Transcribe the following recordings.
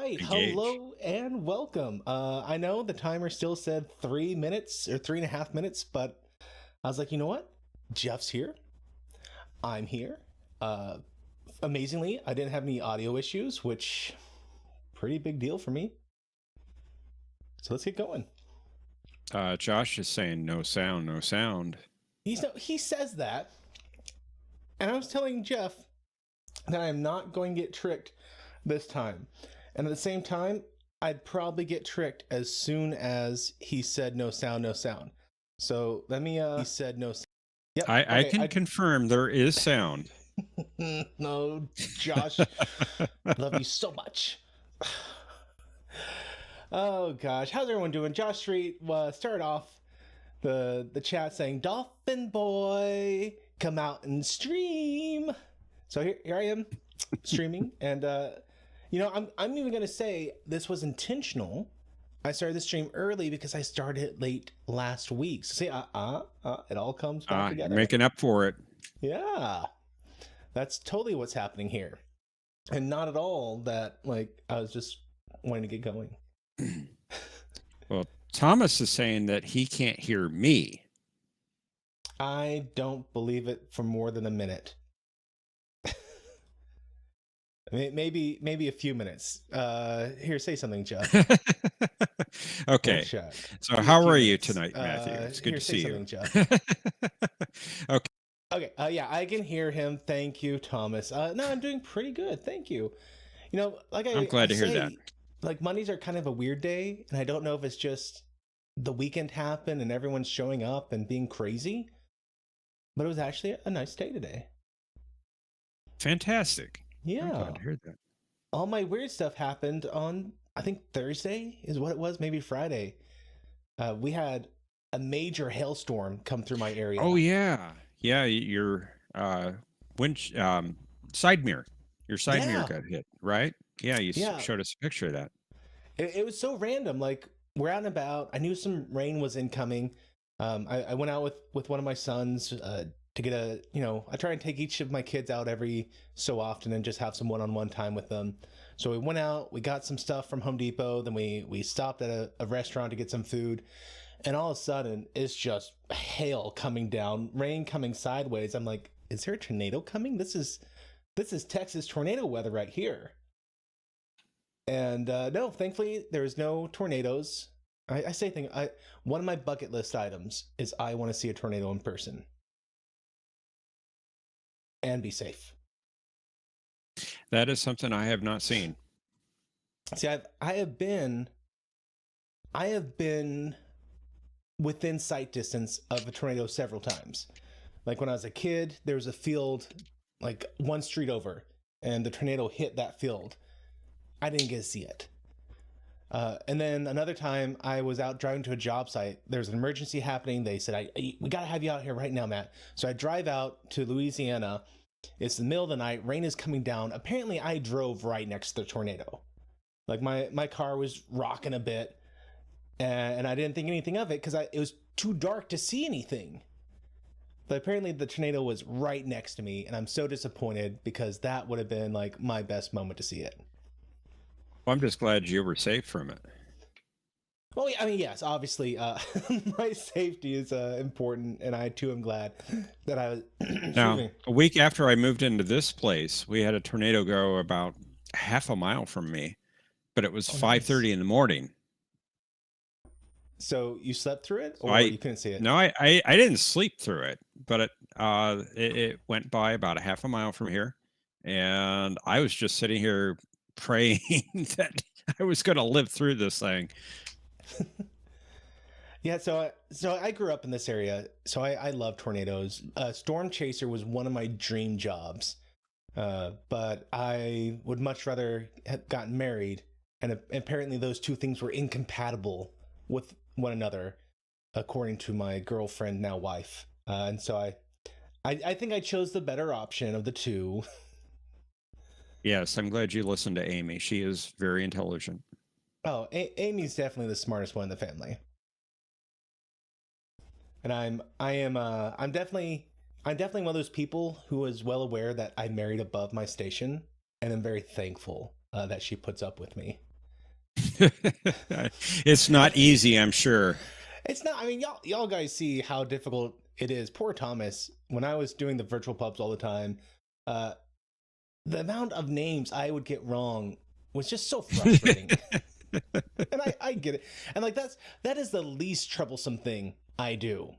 right, Engage. hello and welcome. I know the timer still said 3 minutes or 3.5 minutes, but I was like, you know what? Jeff's here. I'm here. Uh, Amazingly, I didn't have any audio issues, which pretty big deal for me. So let's get going. Josh is saying no sound, no sound. He says that, and I was telling Jeff that I am not going to get tricked this time. And at the same time, I'd probably get tricked as soon as he said no sound, no sound. So let me he said no sound. Yep. I Okay. can confirm there is sound. No, Josh, love you so much. Oh gosh, how's everyone doing? Josh Street started off the chat saying Dolphin Boy, come out and stream. So here I am streaming, and I'm even gonna say this was intentional. I started the stream early because I started it late last week. So see, it all comes back You're together. making up for it. Yeah, that's totally what's happening here, and not at all that like I was just wanting to get going. Well, Thomas is saying that he can't hear me. I don't believe it for more than a minute. Maybe a few minutes. Here, say something, Jeff. Okay. Check. So Be a how few are you minutes. tonight, Matthew? It's good Here, to say see you. something, Jeff. Okay. Okay. Yeah, I can hear him. Thank you, Thomas. No, I'm doing pretty good. Thank you. Like I'm I glad to hear that. say, like Mondays are kind of a weird day, and I don't know if it's just the weekend happened and everyone's showing up and being crazy, but it was actually a nice day today. Fantastic. I'm Yeah. glad to hear that. All my weird stuff happened on, I think Thursday is what it was, maybe Friday. We had a major hailstorm come through my area. Oh yeah. Yeah, your side mirror. Your side mirror got hit, right? Yeah, you Yeah. showed us a picture of that. It was so random. Like we're out and about. I knew some rain was incoming. I went out with one of my sons to get I try and take each of my kids out every so often and just have some one-on-one time with them. So we went out, we got some stuff from Home Depot, then we stopped at a restaurant to get some food, and all of a sudden it's just hail coming down, rain coming sideways. I'm like, is there a tornado coming? This is Texas tornado weather right here. And no, thankfully there was no tornadoes. I say thing. One of my bucket list items is I want to see a tornado in person and be safe. That is something I have not seen. See, I have been within sight distance of a tornado several times. Like when I was a kid, there was a field like one street over, and the tornado hit that field. I didn't get to see it. And then another time I was out driving to a job site. There's an emergency happening. They said, we got to have you out here right now, Matt. So I drive out to Louisiana. It's the middle of the night. Rain is coming down. Apparently I drove right next to the tornado. Like my car was rocking a bit, and I didn't think anything of it because it was too dark to see anything. But apparently the tornado was right next to me, and I'm so disappointed because that would have been like my best moment to see it. Well, I'm just glad you were safe from it. Well, I mean, yes, obviously, my safety is important, and I too am glad that I was. Now, a week after I moved into this place, we had a tornado go about half a mile from me, but it was 5:30 in the morning. So you slept through it, So or you couldn't see it? No, I didn't sleep through it, but it went by about a half a mile from here, and I was just sitting here praying that I was going to live through this thing. Yeah, so I grew up in this area, so I love tornadoes. Storm chaser was one of my dream jobs, but I would much rather have gotten married, and apparently those two things were incompatible with one another, according to my girlfriend, now wife. And so I think I chose the better option of the two. Yes, I'm glad you listened to Amy. She is very intelligent. Oh, Amy's definitely the smartest one in the family. And I'm definitely one of those people who is well aware that I married above my station, and I'm very thankful that she puts up with me. It's not easy, I'm sure. It's not. I mean, y'all guys see how difficult it is. Poor Thomas. When I was doing the virtual pubs all the time, uh, the amount of names I would get wrong was just so frustrating. And I get it. And like that is the least troublesome thing I do.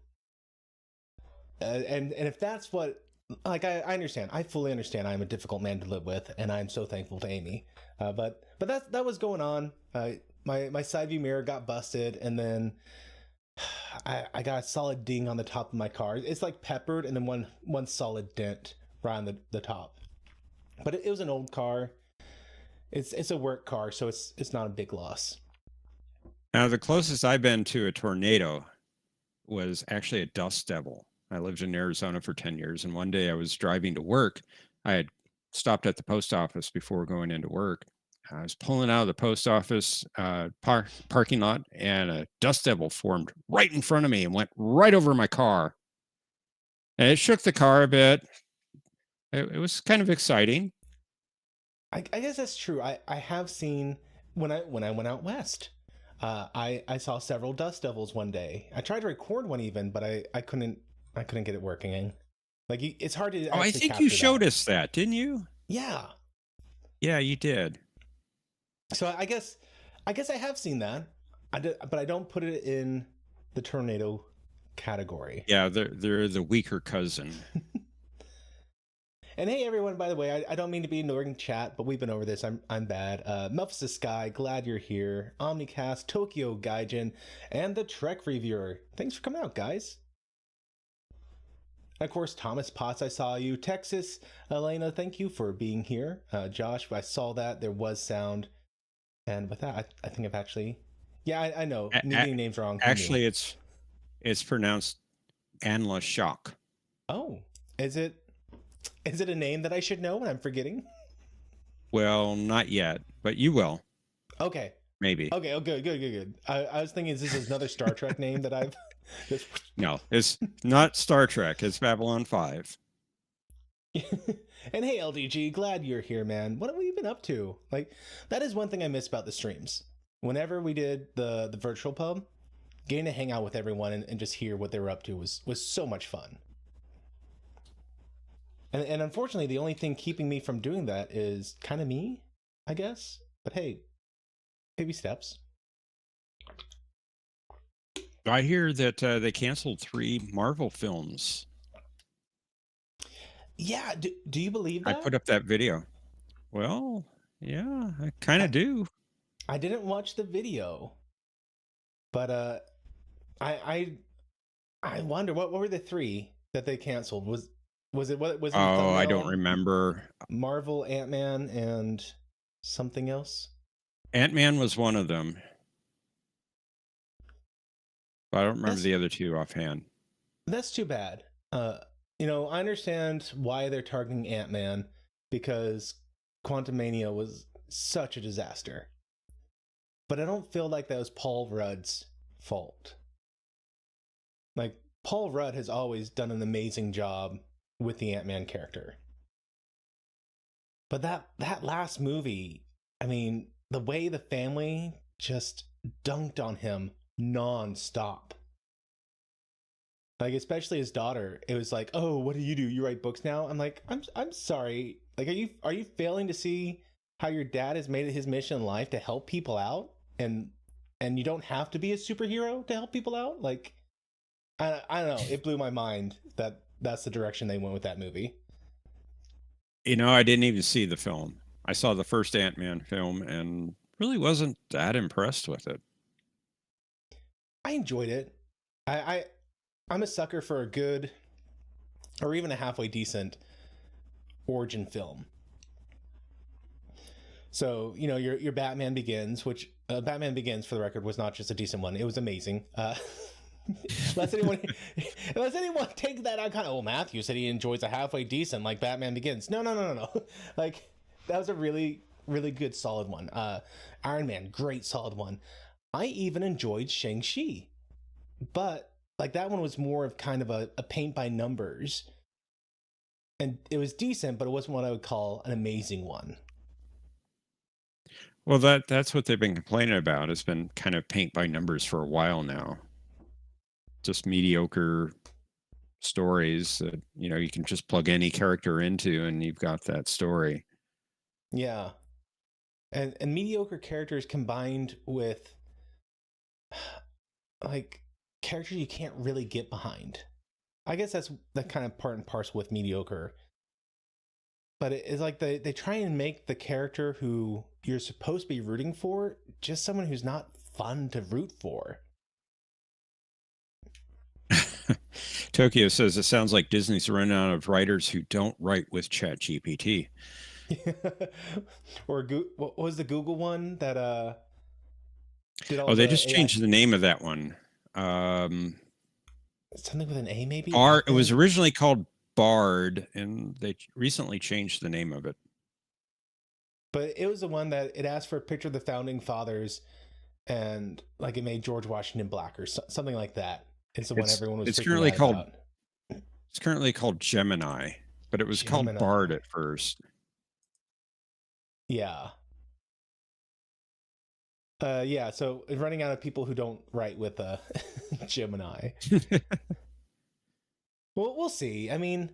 And if that's what, like, I understand. I fully understand. I'm a difficult man to live with, and I'm so thankful to Amy. But that was going on. My side view mirror got busted, and then I got a solid ding on the top of my car. It's like peppered, and then one solid dent right on the top. But it was an old car. It's a work car, so it's not a big loss. Now, the closest I've been to a tornado was actually a dust devil. I lived in Arizona for 10 years, and one day I was driving to work. I had stopped at the post office before going into work. I was pulling out of the post office parking lot, and a dust devil formed right in front of me and went right over my car. And it shook the car a bit. It was kind of exciting. I guess that's true. I have seen when I went out west. I saw several dust devils one day. I tried to record one even, but I couldn't get it working. Like it's hard to. Oh, I think you showed us that, didn't you? Yeah. Yeah, you did. So I guess I have seen that. But I don't put it in the tornado category. Yeah, they're the weaker cousin. And hey, everyone, by the way, I don't mean to be ignoring chat, but we've been over this. I'm bad. Melphus Sky, glad you're here. Omnicast, Tokyo Gaijin, and the Trek Reviewer. Thanks for coming out, guys. And of course, Thomas Potts, I saw you. Texas, Elena, thank you for being here. Josh, I saw that. There was sound. And with that, I think I've actually... Yeah, I know. Getting names wrong. Actually, it's pronounced Anla Shock. Oh, is it a name that I should know and I'm forgetting? Well, not yet, but you will. Okay. Maybe. Okay, oh, good. I was thinking, is this another Star Trek name that I've... No, it's not Star Trek. It's Babylon 5. And hey, LDG, glad you're here, man. What have we been up to? Like, that is one thing I miss about the streams. Whenever we did the virtual pub, getting to hang out with everyone and just hear what they were up to was so much fun. And unfortunately, the only thing keeping me from doing that is kind of me, I guess. But hey, baby steps. I hear that they canceled 3 Marvel films. Yeah, do you believe that? I put up that video. Well, yeah, I kind of do. I didn't watch the video, but I wonder what were the 3 that they canceled? Was it what was it? Oh, I don't remember. Marvel, Ant-Man, and something else. Ant-Man was one of them. But I don't remember the other 2 offhand. That's too bad. You know, I understand why they're targeting Ant-Man because Quantumania was such a disaster. But I don't feel like that was Paul Rudd's fault. Like, Paul Rudd has always done an amazing job with the Ant-Man character. But that last movie, I mean, the way the family just dunked on him non-stop. Like, especially his daughter, it was like, "Oh, what do? You write books now?" I'm like, I'm sorry. Like, are you failing to see how your dad has made it his mission in life to help people out, and you don't have to be a superhero to help people out? Like, I don't know. It blew my mind that that's the direction they went with that movie. You know, I didn't even see the film. I saw the first Ant-Man film and really wasn't that impressed with it. I enjoyed it. I'm a sucker for a good, or even a halfway decent, origin film. So, you know, your Batman Begins, which Batman Begins, for the record, was not just a decent one; it was amazing. Unless anyone take that out, kind of, Matthew said he enjoys a halfway decent like Batman Begins. No. Like, that was a really, really good, solid one. Iron Man, great, solid one. I even enjoyed Shang-Chi, but like that one was more of kind of a paint by numbers, and it was decent, but it wasn't what I would call an amazing one. Well, that's what they've been complaining about. It's been kind of paint by numbers for a while now. Just mediocre stories that you can just plug any character into and you've got that story. Yeah. And mediocre characters combined with like characters you can't really get behind. I guess that's the kind of part and parcel with mediocre. But it's like they try and make the character who you're supposed to be rooting for just someone who's not fun to root for. Tokyo says it sounds like Disney's run out of writers who don't write with ChatGPT. Or what was the Google one that did all Oh, they the just AI? changed the name of that one. Something with an A, maybe? It was originally called Bard, and they recently changed the name of it. But it was the one that it asked for a picture of the founding fathers, and like it made George Washington black or something like that. It's the one everyone was freaking out about. It's currently called Gemini, but it was called Bard at first. Yeah. Yeah, so running out of people who don't write with Gemini. Well, we'll see. I mean,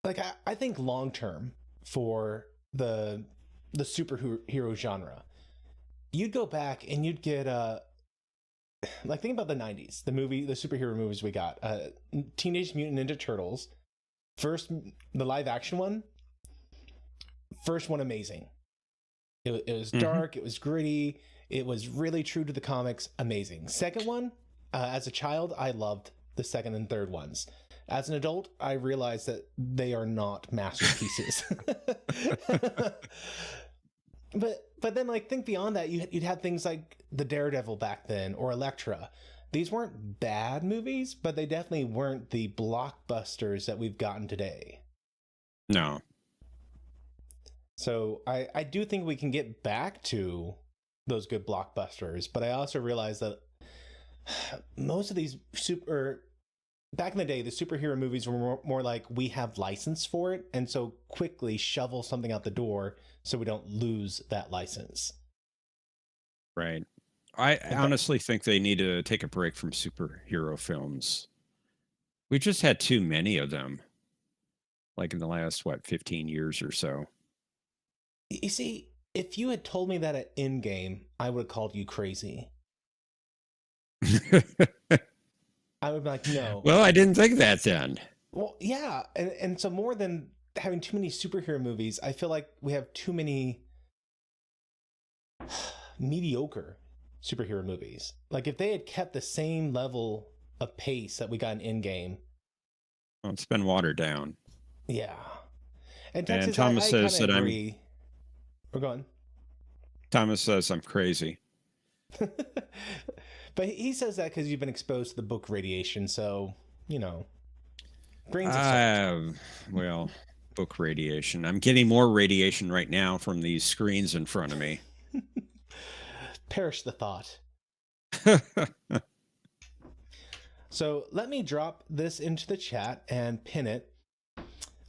like I think long term for the superhero genre, you'd go back and you'd get like think about the 90s, the superhero movies we got. Teenage Mutant Ninja Turtles, the live action one. First one amazing. It was dark, it was gritty, it was really true to the comics, amazing. Second one, as a child, I loved the second and third ones. As an adult, I realized that they are not masterpieces. But then, like, think beyond that, you'd have things like the Daredevil back then, or Elektra. These weren't bad movies, but they definitely weren't the blockbusters that we've gotten today. No. So I do think we can get back to those good blockbusters, but I also realize that most of these back in the day, the superhero movies were more like we have license for it, and so quickly shovel something out the door so we don't lose that license. Right. I honestly think they need to take a break from superhero films. We just had too many of them, like in the last 15 years or so. You see, if you had told me that at Endgame, I would have called you crazy. I would be like, no. Well, I didn't think that then. Well, yeah. And so more than having too many superhero movies, I feel like we have too many mediocre superhero movies. Like if they had kept the same level of pace that we got in Endgame. Well, it's been watered down. Yeah. And Texas, Thomas says that agree. We're going. Thomas says I'm crazy. But he says that because you've been exposed to the book radiation, so grains of salt. Well, book radiation. I'm getting more radiation right now from these screens in front of me. Perish the thought. So let me drop this into the chat and pin it.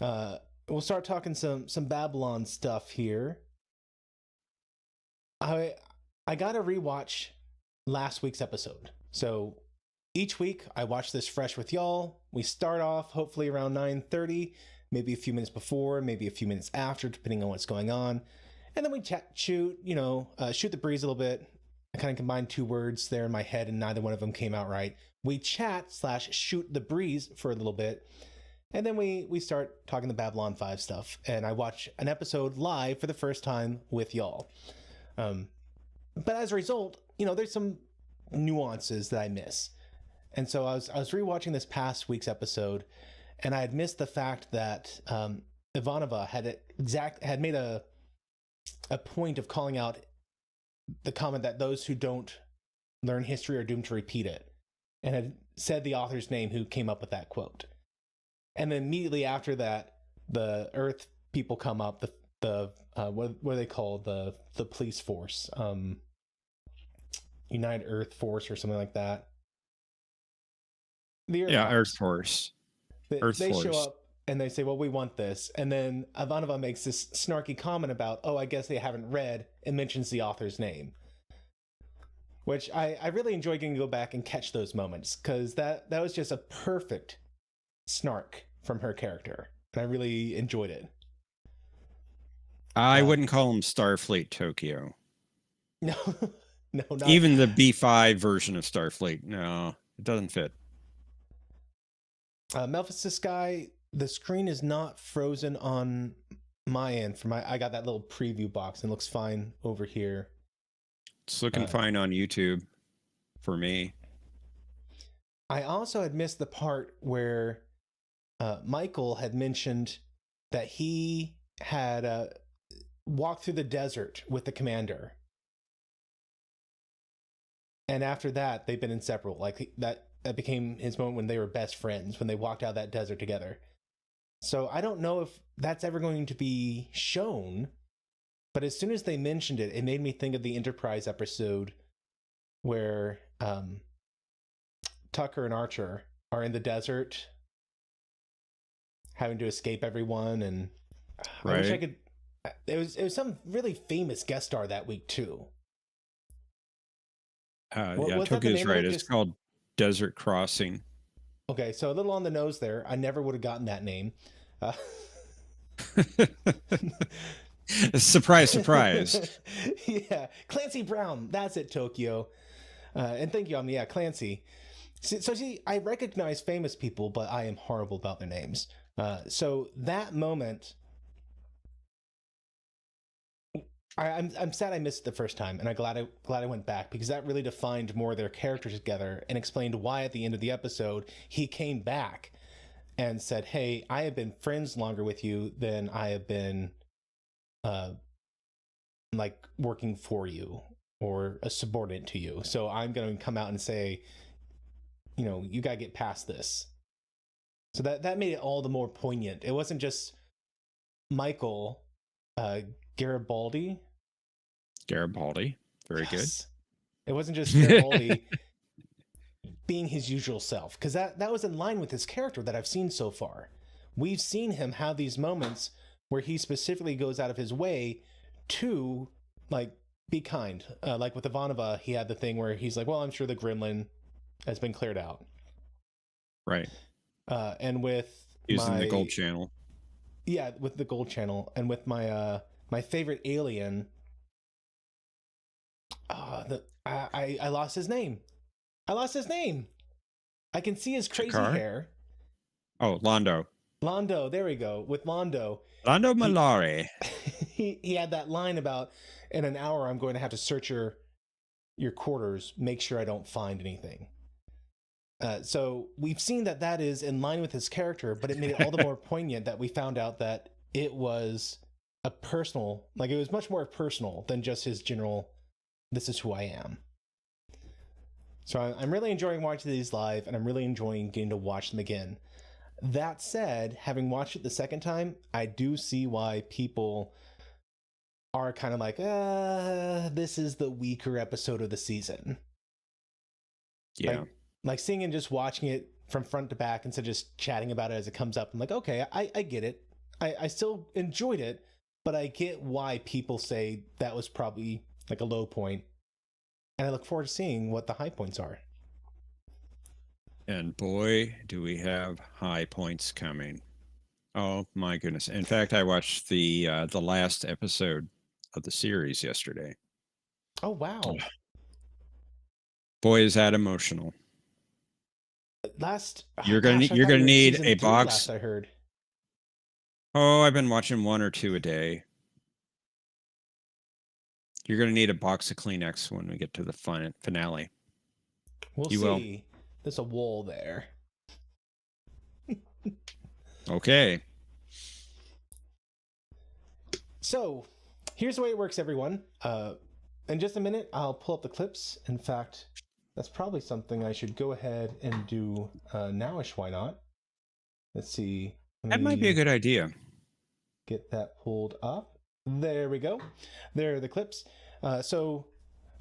We'll start talking some Babylon stuff here. I gotta rewatch last week's episode. So each week I watch this fresh with y'all. We start off hopefully around 9:30, maybe a few minutes before, maybe a few minutes after, depending on what's going on. And then we shoot the breeze a little bit. I kind of combined two words there in my head and neither one of them came out right. We chat/shoot the breeze for a little bit. And then we start talking the Babylon 5 stuff. And I watch an episode live for the first time with y'all. But as a result, there's some nuances that I miss. And so I was rewatching this past week's episode, and I had missed the fact that Ivanova had made a point of calling out the comment that those who don't learn history are doomed to repeat it, and had said the author's name who came up with that quote. And then immediately after that, the Earth people come up, what are they called? The police force, United Earth Force or something like that. Earth Force. They show up and they say, well, we want this. And then Ivanova makes this snarky comment about, oh, I guess they haven't read, and mentions the author's name. Which I really enjoy getting to go back and catch those moments, because that was just a perfect snark from her character. And I really enjoyed it. I wouldn't call him Starfleet Tokyo. No, no, not even the B5 version of Starfleet. No, it doesn't fit. Melphis guy, the screen is not frozen on my end. I got that little preview box and it looks fine over here. It's looking fine on YouTube for me. I also had missed the part where Michael had mentioned that he had walked through the desert with the commander. And after that, they've been inseparable. Like that became his moment when they were best friends, when they walked out that desert together. So I don't know if that's ever going to be shown, but as soon as they mentioned it, it made me think of the Enterprise episode where Tucker and Archer are in the desert having to escape everyone, and right. I wish I could. It was some really famous guest star that week too. Yeah, Tokyo's right. It's called Desert Crossing. Okay, so a little on the nose there. I never would have gotten that name. Surprise, surprise. Yeah, Clancy Brown. That's it, Tokyo. And thank you, yeah, Clancy. So see, I recognize famous people, but I am horrible about their names. So that moment, I'm sad I missed it the first time, and I'm glad I went back, because that really defined more of their characters together and explained why at the end of the episode he came back and said, "Hey, I have been friends longer with you than I have been, like working for you or a subordinate to you. So I'm going to come out and say, you know, you got to get past this." So that made it all the more poignant. It wasn't just Michael Garibaldi. Garibaldi. Very good. It wasn't just Garibaldi being his usual self, because that was in line with his character that I've seen so far. We've seen him have these moments where he specifically goes out of his way to, like, be kind. Like with Ivanova, he had the thing where he's like, well, I'm sure the gremlin has been cleared out. Right. And with using the gold channel. Yeah, with the gold channel. And with my my favorite alien, I lost his name. I can see his crazy hair. Oh, Londo. Londo, there we go. With Londo Malari. He had that line about, in an hour I'm going to have to search your quarters, make sure I don't find anything. So we've seen that is in line with his character, but it made it all the more poignant that we found out that it was a personal, like it was much more personal than just his general, this is who I am. So I'm really enjoying watching these live, and I'm really enjoying getting to watch them again. That said, having watched it the second time, I do see why people are kind of like, this is the weaker episode of the season. Yeah. Like seeing and just watching it from front to back instead of just chatting about it as it comes up. I'm like, okay, I get it. I still enjoyed it, but I get why people say that was probably like a low point. And I look forward to seeing what the high points are. And boy, do we have high points coming. Oh my goodness. In fact, I watched the last episode of the series yesterday. Oh, wow. Boy, is that emotional. You're gonna need a box. Last I heard. Oh, I've been watching one or two a day. You're gonna need a box of Kleenex when we get to the finale. We'll see. There's a wall there. Okay. So, here's the way it works, everyone. In just a minute, I'll pull up the clips. In fact, that's probably something I should go ahead and do nowish. Why not? Let's see. That might be a good idea. Get that pulled up. There we go. There are the clips. So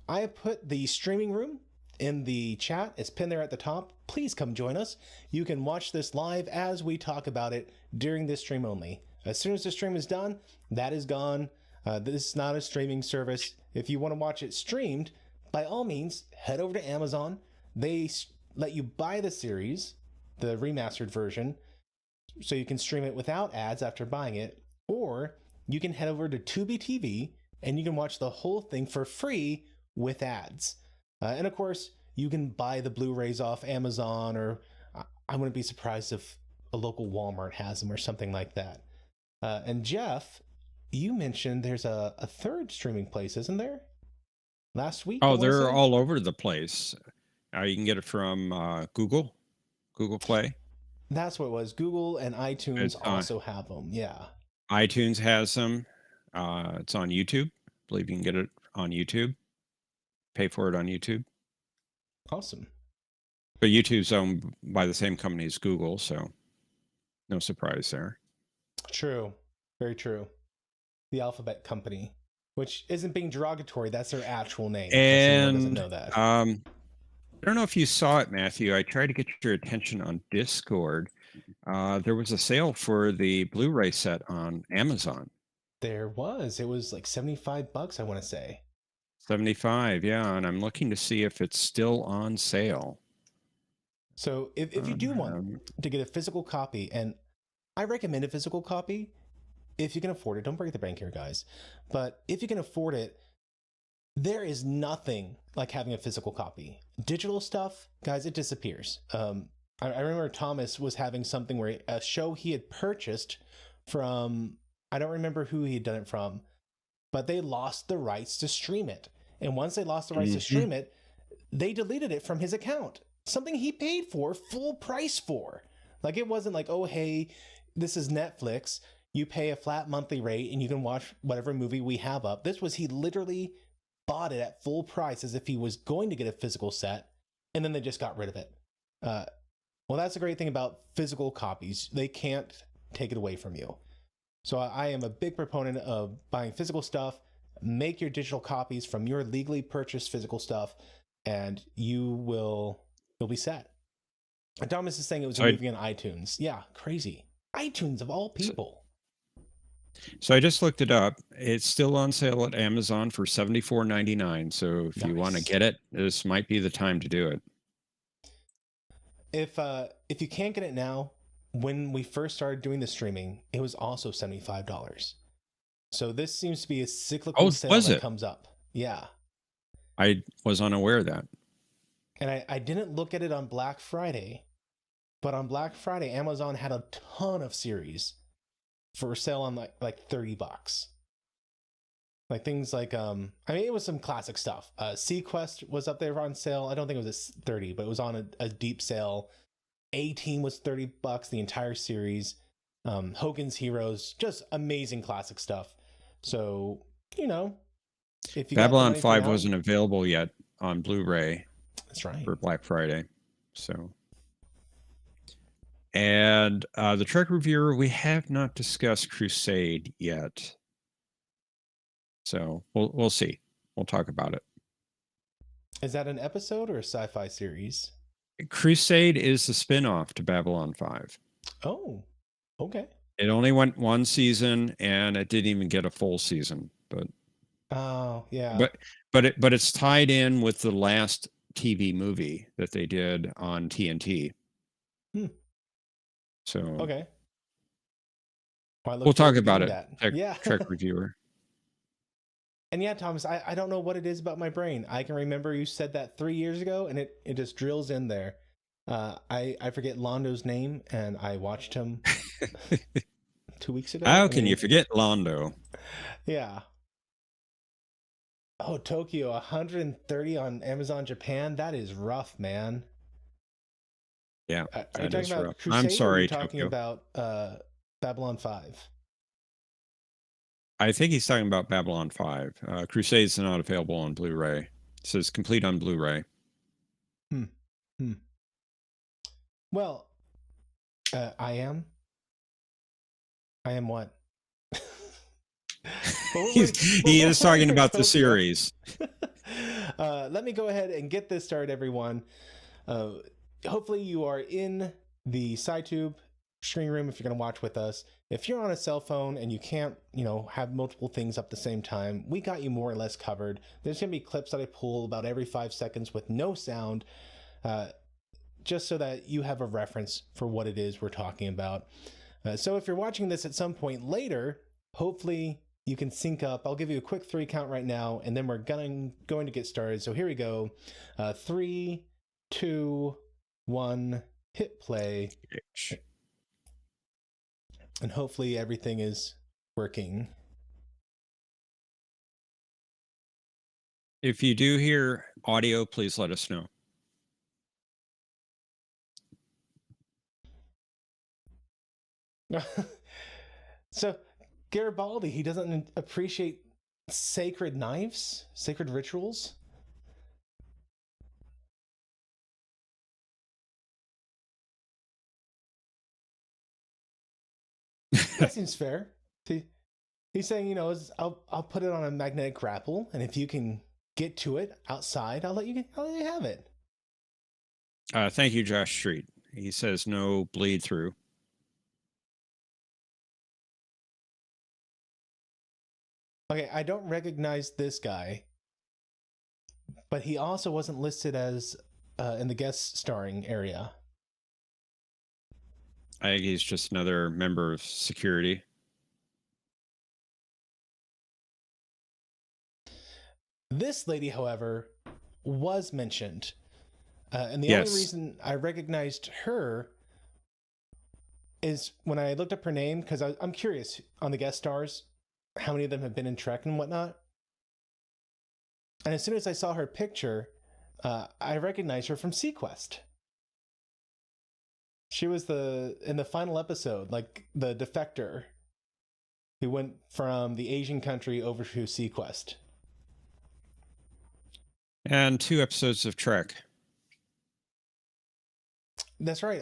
I have put the streaming room in the chat. It's pinned there at the top. Please come join us. You can watch this live as we talk about it during this stream only. As soon as the stream is done, that is gone. This is not a streaming service. If you want to watch it streamed, by all means, head over to Amazon. They let you buy the series, the remastered version, so you can stream it without ads after buying it. Or you can head over to Tubi TV and you can watch the whole thing for free with ads. And of course, you can buy the Blu-rays off Amazon, or I wouldn't be surprised if a local Walmart has them or something like that. And Jeff, you mentioned there's a third streaming place, isn't there? Last week? Oh, they're all over the place. You can get it from Google Play. That's what it was. Google and iTunes also have them. Yeah. iTunes has them. It's on YouTube. I believe you can get it on YouTube. Pay for it on YouTube. Awesome. But YouTube's owned by the same company as Google, so no surprise there. True. Very true. The Alphabet Company, which isn't being derogatory. That's their actual name. And doesn't know that. I don't know if you saw it, Matthew. I tried to get your attention on Discord. There was a sale for the Blu-ray set on Amazon. There was. It was like $75, I want to say. 75, yeah. And I'm looking to see if it's still on sale. So if you do want to get a physical copy, and I recommend a physical copy if you can afford it. Don't break the bank here, guys. But if you can afford it, there is nothing like having a physical copy. Digital stuff, guys, it disappears. I remember Thomas was having something where a show he had purchased from, I don't remember who he had done it from, but they lost the rights to stream it. And once they lost the rights to stream it, they deleted it from his account. Something he paid for full price for. Like, it wasn't like, oh, hey, this is Netflix. You pay a flat monthly rate and you can watch whatever movie we have up. This was, he literally bought it at full price as if he was going to get a physical set, and then they just got rid of it. Well, that's the great thing about physical copies. They can't take it away from you. So I am a big proponent of buying physical stuff. Make your digital copies from your legally purchased physical stuff, and you'll be set. And Thomas is saying it was a movie on iTunes. Yeah, crazy. iTunes of all people. So I just looked it up. It's still on sale at Amazon for $74.99. So if you want to get it, this might be the time to do it. If you can't get it now, when we first started doing the streaming, it was also $75. So this seems to be a cyclical sale that comes up. Yeah. I was unaware of that. And I didn't look at it on Black Friday, but on Black Friday, Amazon had a ton of series for sale on like $30. Like things like, I mean, it was some classic stuff. Sequest was up there on sale. I don't think it was a 30, but it was on a deep sale. A-Team was $30, the entire series. Hogan's Heroes, just amazing classic stuff. So, you know, if you Babylon 5 wasn't available yet on Blu-ray. That's right. For Black Friday. So, and the Trek reviewer, we have not discussed Crusade yet. So we'll see. We'll talk about it. Is that an episode or a sci-fi series? Crusade is the spin-off to Babylon 5. Oh, okay. It only went one season, and it didn't even get a full season. But oh yeah. But it's tied in with the last TV movie that they did on TNT. So okay. Well, we'll talk about it. Trek reviewer. And yeah, Thomas, I don't know what it is about my brain. I can remember you said that 3 years ago, and it just drills in there. I forget Londo's name, and I watched him 2 weeks ago. How can you forget Londo? Yeah. Oh, Tokyo, 130 on Amazon Japan. That is rough, man. Yeah, are you talking about rough. Crusade, I'm sorry, or are you talking Tokyo. about Babylon 5? I think he's talking about Babylon 5. Crusade's not available on Blu-ray. It says complete on Blu-ray. Well, I am what? He is talking about the series. Let me go ahead and get this started, everyone. Hopefully you are in the SciTube screen room if you're going to watch with us. If you're on a cell phone and you can't, have multiple things up at the same time, we got you more or less covered. There's going to be clips that I pull about every 5 seconds with no sound, just so that you have a reference for what it is we're talking about. So if you're watching this at some point later, hopefully you can sync up. I'll give you a quick 3 count right now, and then we're going to get started. So here we go. 3, 2, 1, hit play. And hopefully everything is working. If you do hear audio, please let us know. So Garibaldi, he doesn't appreciate sacred knives, sacred rituals. That seems fair. He's saying, I'll put it on a magnetic grapple, and if you can get to it outside, I'll let you have it. Thank you, Josh Street. He says no bleed through. Okay, I don't recognize this guy, but he also wasn't listed as in the guest starring area. I think he's just another member of security. This lady, however, was mentioned. And the Yes. only reason I recognized her is when I looked up her name, because I'm curious on the guest stars, how many of them have been in Trek and whatnot. And as soon as I saw her picture, I recognized her from Sequest. She was in the final episode, like the defector who went from the Asian country over to Sequest. And 2 episodes of Trek. That's right.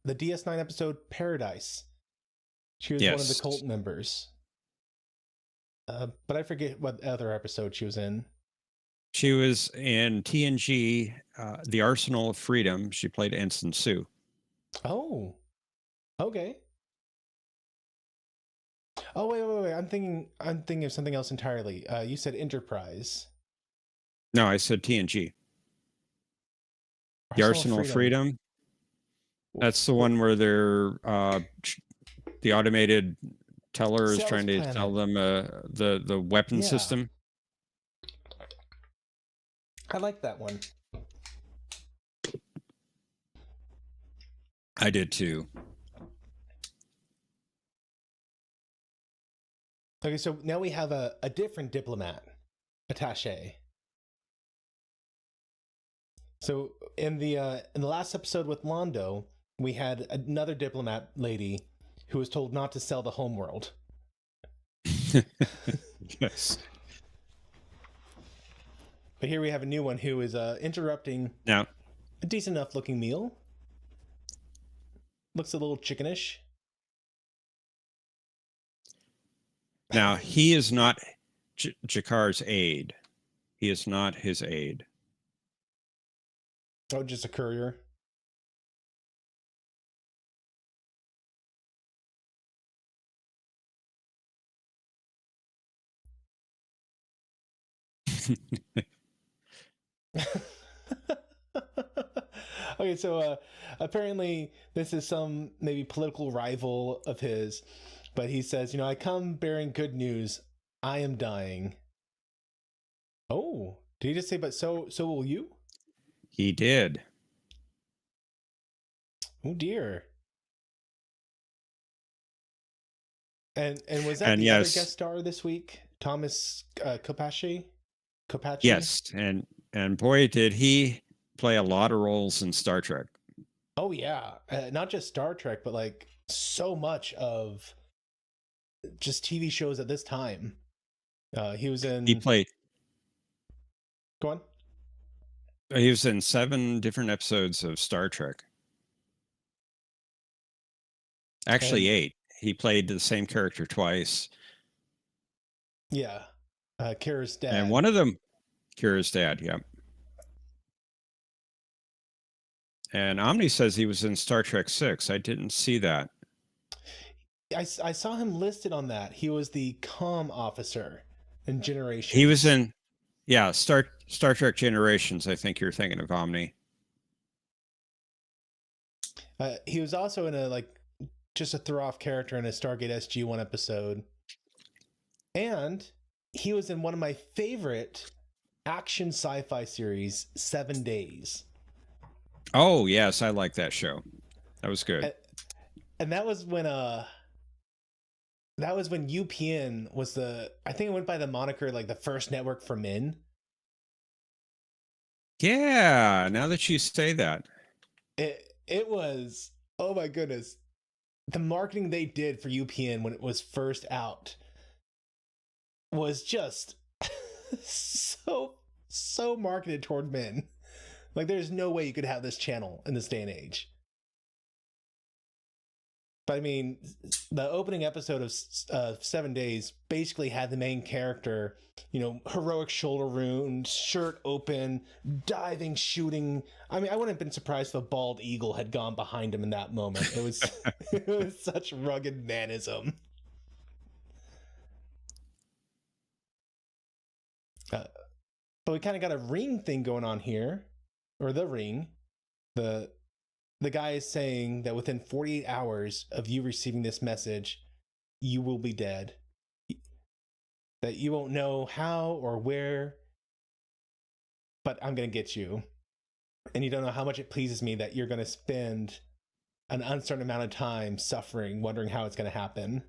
The DS9 episode Paradise. She was one of the cult members. But I forget what other episode she was in. She was in TNG, The Arsenal of Freedom. She played Ensign Sue. Oh, okay. Oh, wait. I'm thinking of something else entirely. You said Enterprise. No, I said TNG. The Arsenal of Freedom. That's the one where they're the automated teller is trying to tell them the weapon system. I like that one. I did too. Okay, so now we have a different diplomat attaché. So in the last episode with Londo, we had another diplomat lady who was told not to sell the homeworld. Yes. But here we have a new one who is interrupting now a decent enough looking meal. Looks a little chickenish. Now, he is not Jakar's aide. He is not his aide. Oh, just a courier. Okay, so apparently this is some maybe political rival of his, but he says, I come bearing good news. I am dying. Oh, did he just say, but so will you? He did. Oh dear. And was that the other guest star this week, Thomas Kopache? Yes, and boy, did he play a lot of roles in Star Trek. Oh yeah, not just Star Trek, but like so much of just TV shows at this time. He was in. He played. Go on. He was in 7 different episodes of Star Trek. Actually, 8. He played the same character twice. Yeah, Kara's dad. And one of them Kira's dad, yeah. And Omni says he was in Star Trek 6. I didn't see that. I saw him listed on that. He was the comm officer in Generations. He was in, yeah, Star Trek Generations. I think you're thinking of Omni. He was also in a just a throw-off character in a Stargate SG-1 episode. And he was in one of my favorite action sci-fi series, 7 Days. Oh, yes, I like that show. That was good. And that was when UPN was I think it went by the moniker the first network for men. Yeah, now that you say that. It was, oh my goodness. The marketing they did for UPN when it was first out was just so marketed toward men. There's no way you could have this channel in this day and age. But I mean, the opening episode of 7 Days basically had the main character, heroic shoulder wound, shirt open, diving, shooting. I mean, I wouldn't have been surprised if a bald eagle had gone behind him in that moment. It was, it was such rugged manism. But we kind of got a ring thing going on here, or the ring. The guy is saying that within 48 hours of you receiving this message, you will be dead. That you won't know how or where, but I'm going to get you. And you don't know how much it pleases me that you're going to spend an uncertain amount of time suffering, wondering how it's going to happen.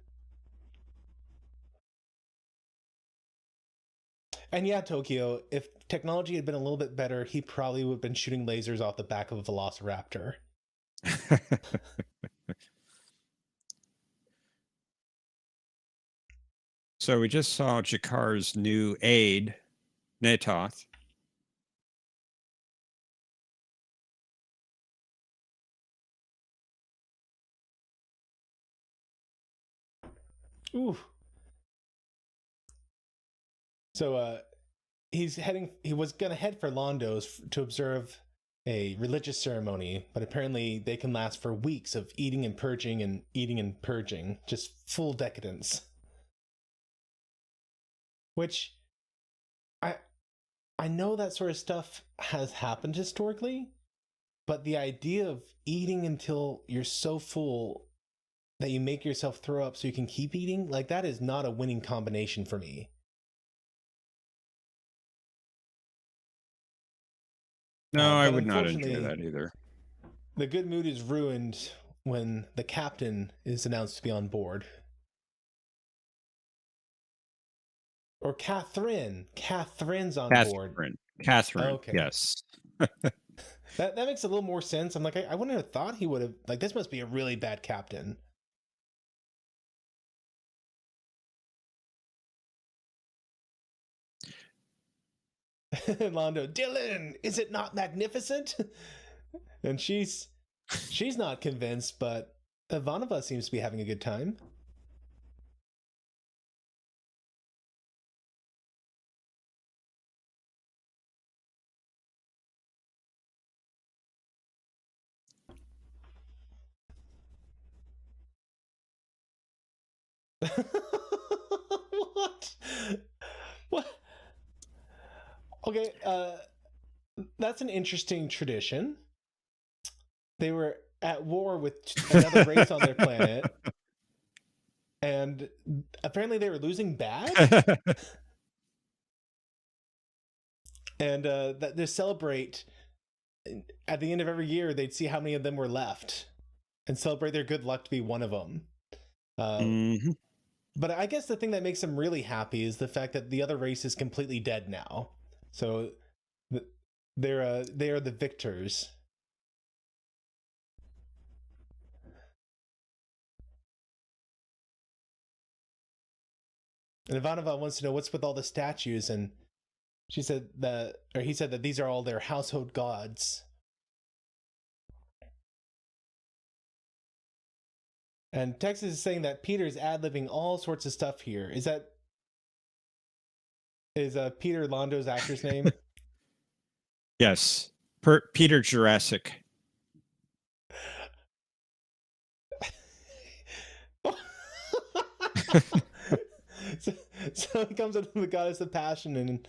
And yeah, Tokyo, if technology had been a little bit better, he probably would have been shooting lasers off the back of a velociraptor. So we just saw Jakar's new aide, Netoth. Ooh. So he was going to head for Londo's to observe a religious ceremony, but apparently they can last for weeks of eating and purging, just full decadence. Which I know that sort of stuff has happened historically, but the idea of eating until you're so full that you make yourself throw up so you can keep eating, that is not a winning combination for me. No, I would not enjoy that either. The good mood is ruined when the captain is announced to be on board. Or Catherine. Catherine's on board. Catherine, okay. Yes. that makes a little more sense. I'm I wouldn't have thought he would have, this must be a really bad captain. Londo, Dylan, is it not magnificent? And she's not convinced, but Ivanova seems to be having a good time. What? Okay, that's an interesting tradition. They were at war with another race on their planet, and apparently they were losing bad. And that they celebrate at the end of every year. They'd see how many of them were left, and celebrate their good luck to be one of them. But I guess the thing that makes them really happy is the fact that the other race is completely dead now. So they are the victors. And Ivanova wants to know what's with all the statues, and he said that these are all their household gods. And Texas is saying that Peter's ad-libbing all sorts of stuff here. Is Peter Londo's actor's name? Yes. Peter Jurassic. so he comes up to the goddess of passion and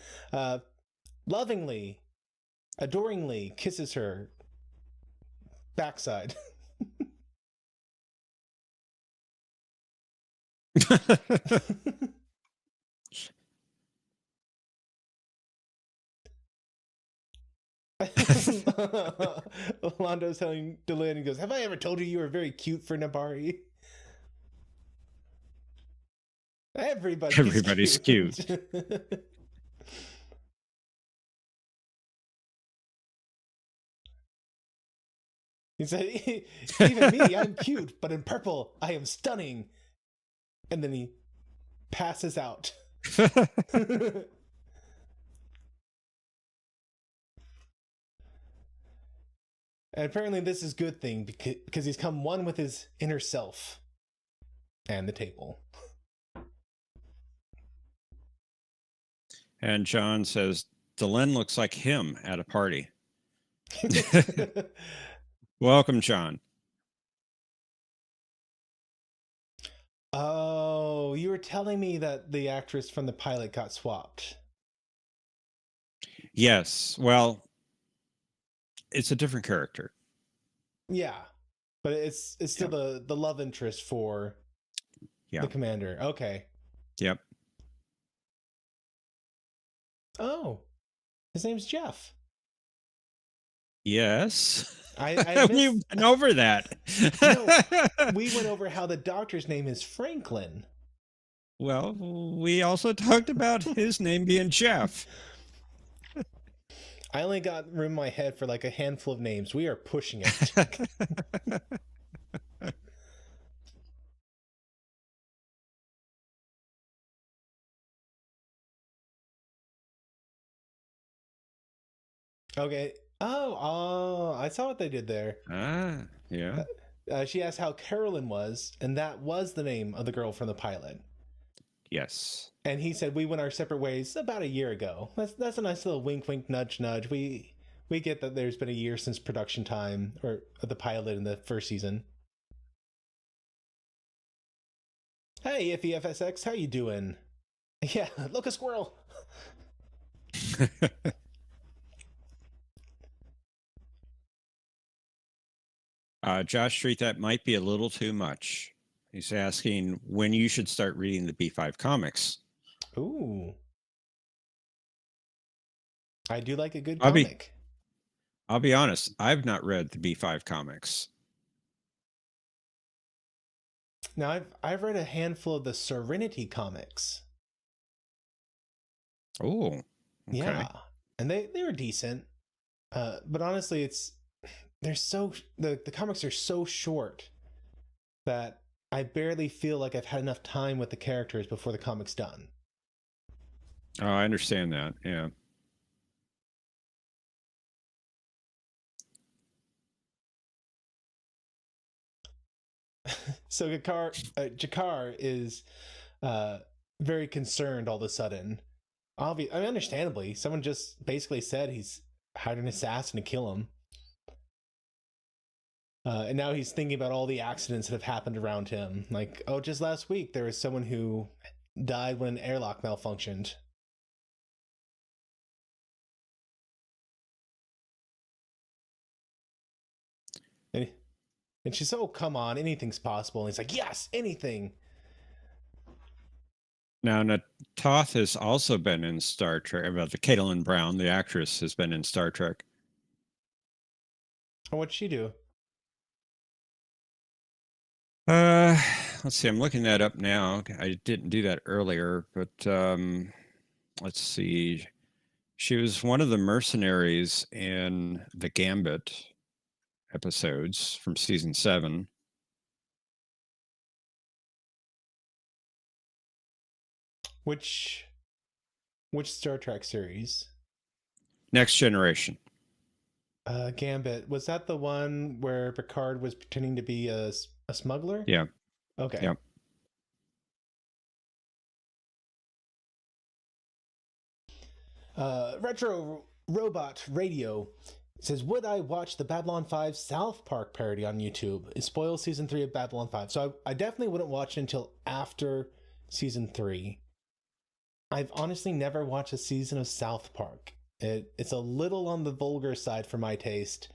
lovingly, adoringly kisses her backside. Lando's telling Delenn, he goes, "Have I ever told you were very cute for Nabari?" Everybody's cute. He said, "Even me, I'm cute, but in purple, I am stunning." And then he passes out. And apparently this is a good thing because he's come one with his inner self and the table. And John says, Delenn looks like him at a party. Welcome, John. Oh, you were telling me that the actress from the pilot got swapped. Yes. Well, it's a different character. Yeah, but it's still the love interest for the commander. Okay. Yep. Oh, his name's Jeff. Yes. I We've been over that. No, we went over how the doctor's name is Franklin. Well, we also talked about his name being Jeff. I only got room in my head for like a handful of names. We are pushing it. Okay. Oh, I saw what they did there. Ah, yeah. She asked how Carolyn was, and that was the name of the girl from the pilot. Yes. And he said we went our separate ways about a year ago. That's a nice little wink, wink, nudge, nudge. We get that there's been a year since production time or the pilot in the first season. Hey, Iffy FSX, how you doing? Yeah, look, a squirrel. Josh Street, that might be a little too much. He's asking when you should start reading the B5 comics. Ooh. I do like a good comic. I'll be honest, I've not read the B5 comics. Now, I've read a handful of the Serenity comics. Oh, okay. Yeah, and they were decent. But honestly, the comics are so short that I barely feel like I've had enough time with the characters before the comic's done. Oh, I understand that. Yeah. So Jakar is very concerned all of a sudden. Understandably, someone just basically said he's hired an assassin to kill him. And now he's thinking about all the accidents that have happened around him. Like, oh, just last week there was someone who died when an airlock malfunctioned. And she's, oh, come on, anything's possible. And he's like, yes, anything. Now, Toth has also been in Star Trek. About the Caitlin Brown, the actress, has been in Star Trek. Oh, what'd she do? Let's see. I'm looking that up now. I didn't do that earlier, but let's see. She was one of the mercenaries in the Gambit episodes from season 7. Which Star Trek series? Next Generation. Gambit. Was that the one where Picard was pretending to be a smuggler? Yeah. Okay. Yeah. Retro Robot Radio says, would I watch the Babylon 5 South Park parody on YouTube? It spoils season 3 of Babylon 5. So I definitely wouldn't watch it until after season 3. I've honestly never watched a season of South Park. It's a little on the vulgar side for my taste.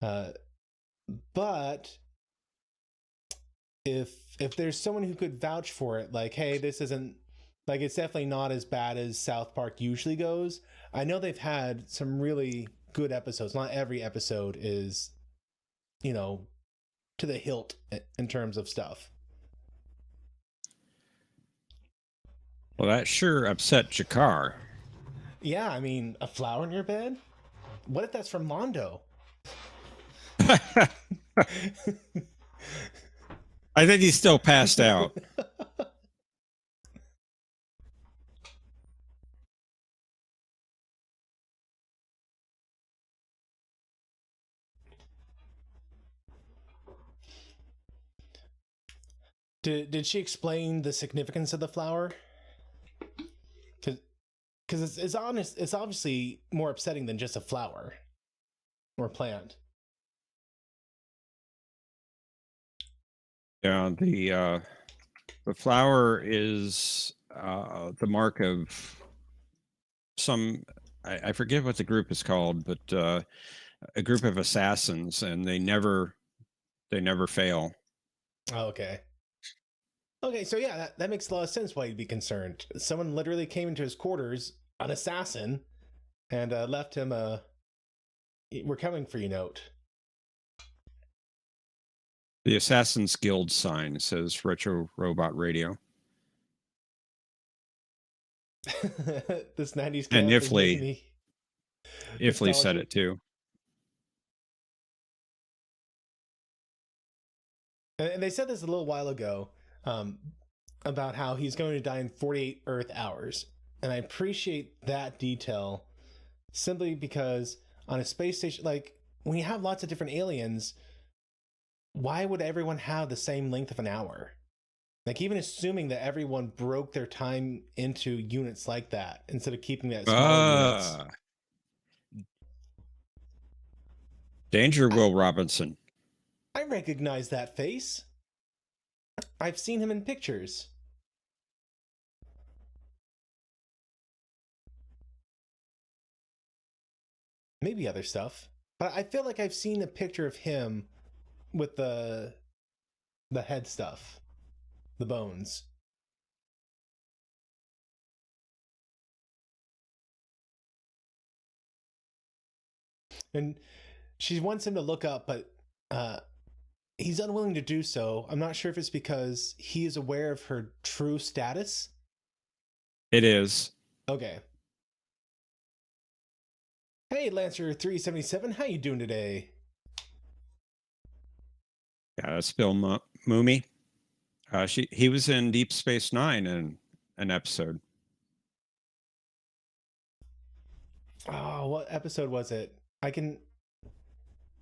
But if there's someone who could vouch for it, like, hey, this isn't, like, it's definitely not as bad as South Park usually goes. I know they've had some really good episodes. Not every episode is, to the hilt in terms of stuff. Well, that sure upset Jakar. Yeah, I mean, a flower in your bed? What if that's from Mondo? I think he's still passed out. Did she explain the significance of the flower? Because it's obviously more upsetting than just a flower or plant. Yeah, the flower is the mark of some. I forget what the group is called, but a group of assassins, and they never fail. Oh, okay. Okay, so yeah, that makes a lot of sense why you'd be concerned. Someone literally came into his quarters, an assassin, and left him a "We're coming for you" note. The Assassin's Guild sign says Retro Robot Radio. This 90s And camp is making me Ifley said nostalgic. it too. And they said this a little while ago about how he's going to die in 48 Earth hours. And I appreciate that detail simply because on a space station, like, when you have lots of different aliens, why would everyone have the same length of an hour? Like, even assuming that everyone broke their time into units like that instead of keeping that smaller units. Danger, Will Robinson. I recognize that face. I've seen him in pictures. Maybe other stuff. But I feel like I've seen a picture of him with the head stuff. The bones. And she wants him to look up, but he's unwilling to do so. I'm not sure if it's because he is aware of her true status. It is. Okay. Hey, Lancer 377, how you doing today? Yeah, that's Bill Mooney. He was in Deep Space Nine in an episode. Oh, what episode was it?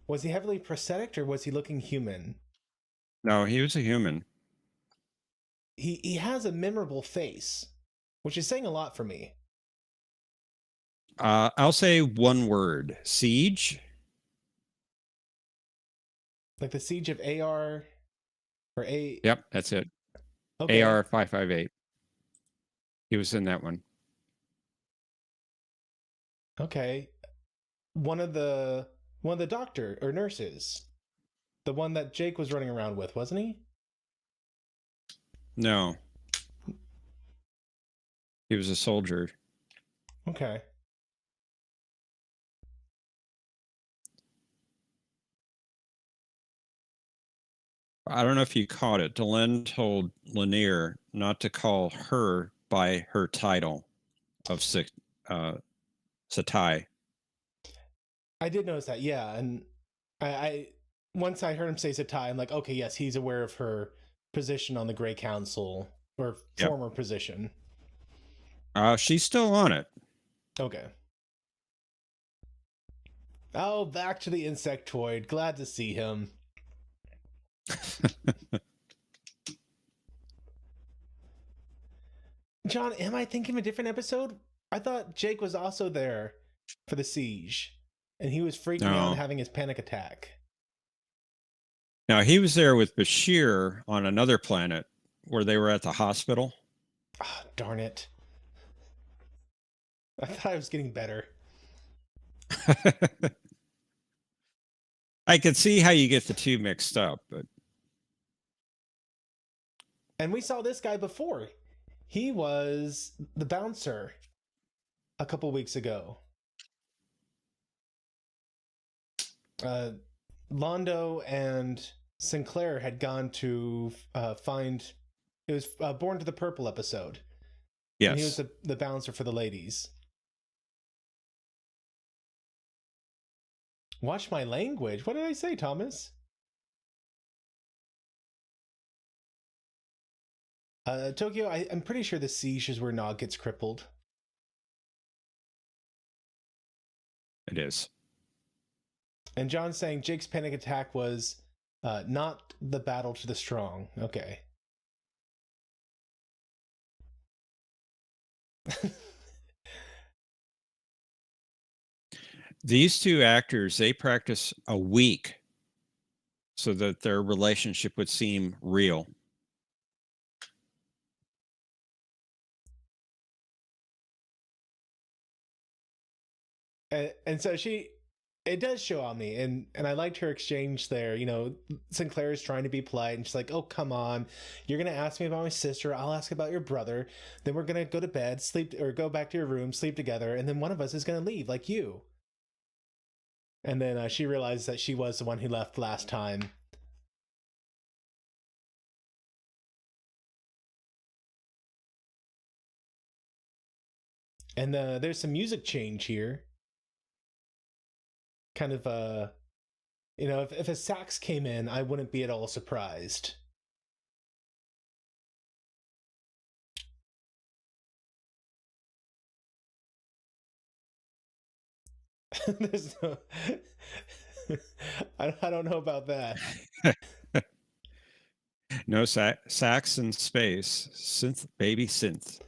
Was he heavily prosthetic or was he looking human? No, he was a human. He has a memorable face, which is saying a lot for me. I'll say one word: siege. Like the Siege of AR or A. Yep, that's it. Okay. AR 558. He was in that one. Okay. One of the doctor or nurses. The one that Jake was running around with, wasn't he? No. He was a soldier. Okay. I don't know if you caught it. Delenn told Lanier not to call her by her title of Satai. I did notice that, yeah. And I once I heard him say Satai, I'm like, okay, yes, he's aware of her position on the Grey Council, or former position. She's still on it. Okay. Oh, back to the insectoid. Glad to see him. John, am I thinking of a different episode? I thought Jake was also there for the siege, and he was freaking out No. and having his panic attack. Now, he was there with Bashir on another planet where they were at the hospital. Ah, darn it. I thought I was getting better. I could see how you get the two mixed up, but And we saw this guy before. He was the bouncer a couple weeks ago. Londo and Sinclair had gone to find. It was Born to the Purple episode. yes. And he was the bouncer for the ladies. Watch my language. What did I say, Thomas? Tokyo, I'm pretty sure the siege is where Nog gets crippled. It is. And John's saying Jake's panic attack was not the battle to the strong. Okay. These two actors, they practice a week so that their relationship would seem real. And so it does show on me, and I liked her exchange there. You know, Sinclair is trying to be polite, and she's like, "Oh, come on, you're gonna ask me about my sister. I'll ask about your brother. Then we're gonna go to bed, sleep, or go back to your room, sleep together, and then one of us is gonna leave, like you." And then she realized that she was the one who left last time. And there's some music change here. Kind of you know, if a sax came in, I wouldn't be at all surprised. There's no... I don't know about that. No sax in space. Synth, baby, synth.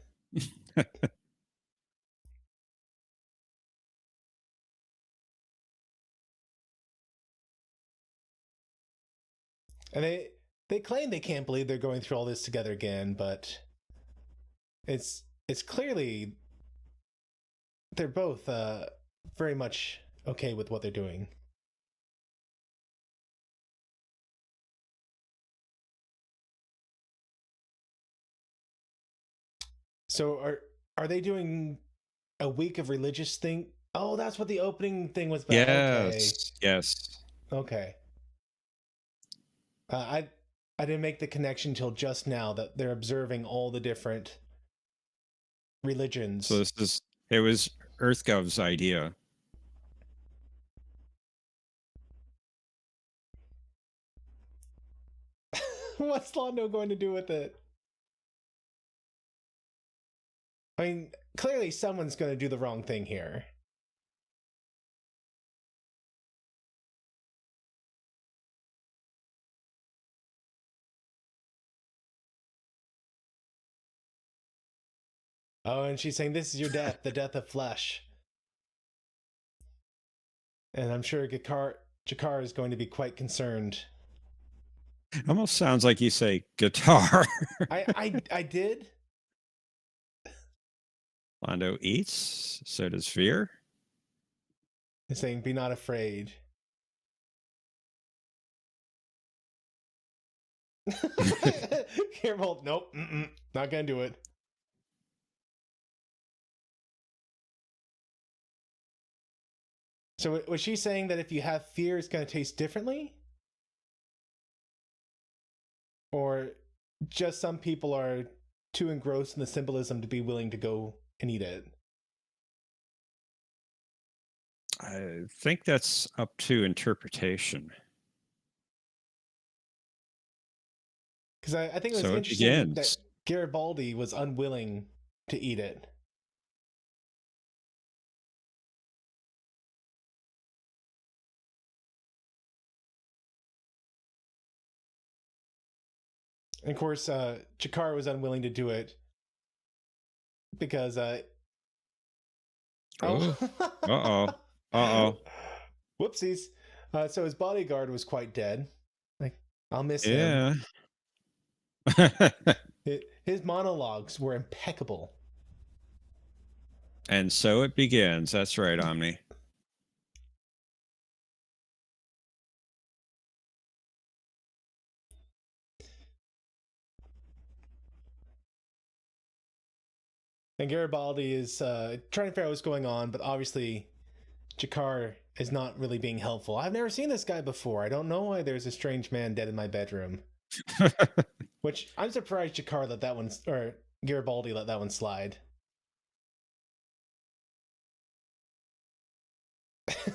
And they claim they can't believe they're going through all this together again, but it's clearly they're both very much okay with what they're doing. So are they doing a week of religious thing? Oh, that's what the opening thing was about. Yes. Okay. Yes. Okay. I didn't make the connection till just now that they're observing all the different religions. So it was EarthGov's idea. What's Londo going to do with it? I mean, clearly someone's going to do the wrong thing here. Oh, and she's saying, "This is your death, the death of flesh." And I'm sure Jakar is going to be quite concerned. Almost sounds like you say guitar. I did. Londo eats, so does Fear. He's saying, "Be not afraid." Careful. Nope. Not gonna do it. So was she saying that if you have fear, it's going to taste differently? Or just some people are too engrossed in the symbolism to be willing to go and eat it? I think that's up to interpretation. Because I think it was So it interesting that begins. Garibaldi was unwilling to eat it. And of course, Jakar was unwilling to do it because Oh. Oh, uh-oh. Uh-oh. Whoopsies. So his bodyguard was quite dead. Like, I'll miss him. Yeah. His monologues were impeccable. And so it begins. That's right, Omni. And Garibaldi is trying to figure out what's going on, but obviously Jakar is not really being helpful. I've never seen this guy before. I don't know why there's a strange man dead in my bedroom. Which I'm surprised Jakar let that one, or Garibaldi let that one slide.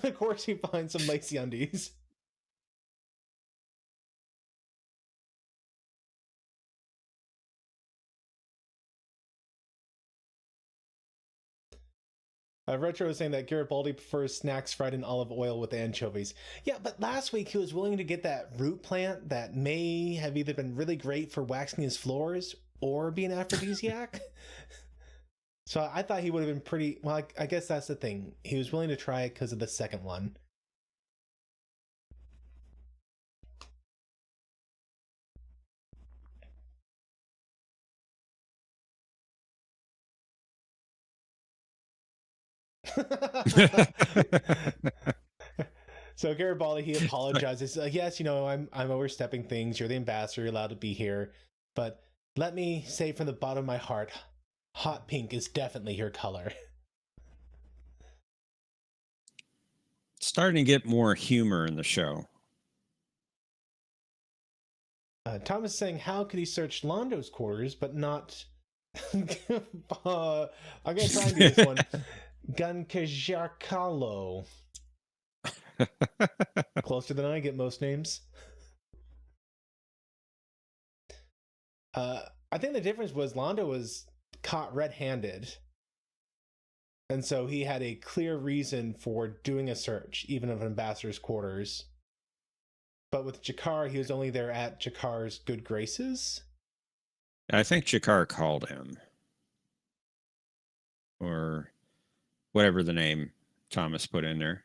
Of course, he finds some lacy undies. Retro was saying that Garibaldi prefers snacks fried in olive oil with anchovies. Yeah, but last week he was willing to get that root plant that may have either been really great for waxing his floors or be an aphrodisiac. So I thought he would have been pretty. Well, I guess that's the thing. He was willing to try it because of the second one. So Garibaldi, he apologizes. Yes, I'm overstepping things. You're the ambassador. You're allowed to be here, but let me say from the bottom of my heart, hot pink is definitely your color. Starting to get more humor in the show. Thomas saying, how could he search Londo's quarters but not? I'm gonna try and do this one. Gunkajarkalo. Closer than I get most names. I think the difference was Londo was caught red-handed, and so he had a clear reason for doing a search, even of an ambassador's quarters. But with Jakar, he was only there at Jakar's good graces. I think Jakar called him. Or whatever the name Thomas put in there.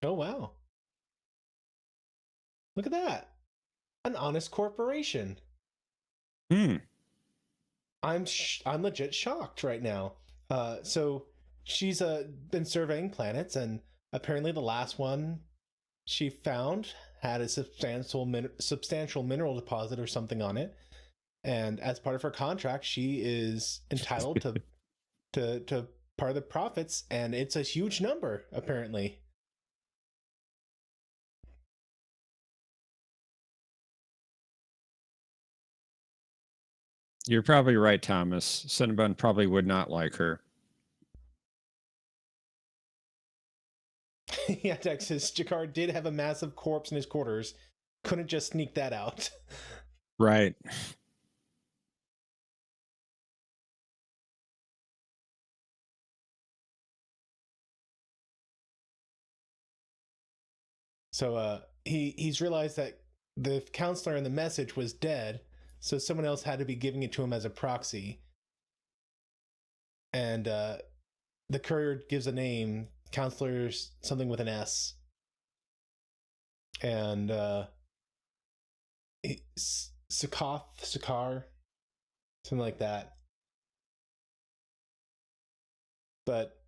Oh, wow. Look at that. An honest corporation. I'm legit shocked right now. So she's been surveying planets, and apparently the last one she found had a substantial mineral deposit or something on it. And as part of her contract, she is entitled to part of the profits, and it's a huge number apparently. You're probably right, Thomas. Cinnabon probably would not like her. Yeah, Texas. Jakar did have a massive corpse in his quarters. Couldn't just sneak that out. Right. So he's realized that the counselor in the message was dead, so someone else had to be giving it to him as a proxy. And the courier gives a name, counselor's something with an S. And Sakar, something like that. But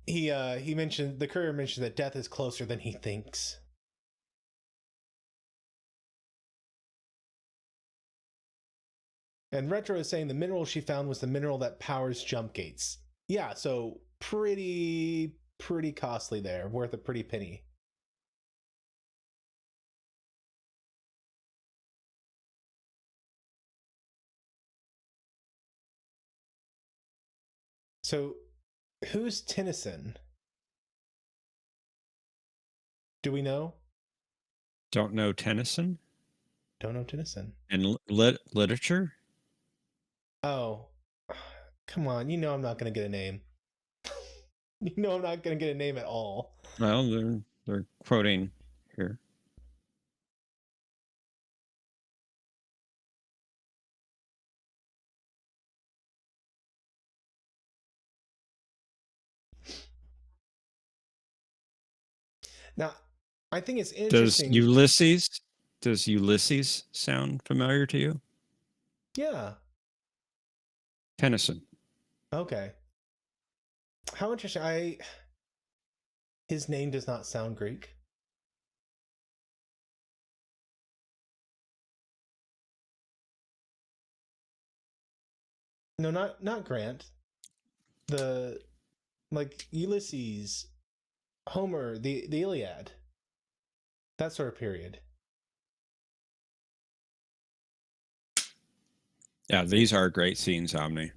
he mentioned, the courier mentioned that death is closer than he thinks. And Retro is saying the mineral she found was the mineral that powers jump gates. Yeah, so pretty costly there, worth a pretty penny. So, who's Tennyson? Do we know? Don't know Tennyson? Don't know Tennyson. In literature? Oh, come on. You know I'm not going to get a name. You know I'm not going to get a name at all. Well, they're quoting here. Now, I think it's Does interesting. Ulysses sound familiar to you? Yeah. Tennyson. Okay. How interesting. His name does not sound Greek. No, not Grant. The like Ulysses, Homer, the Iliad, that sort of period. Yeah, these are great scenes, Omni.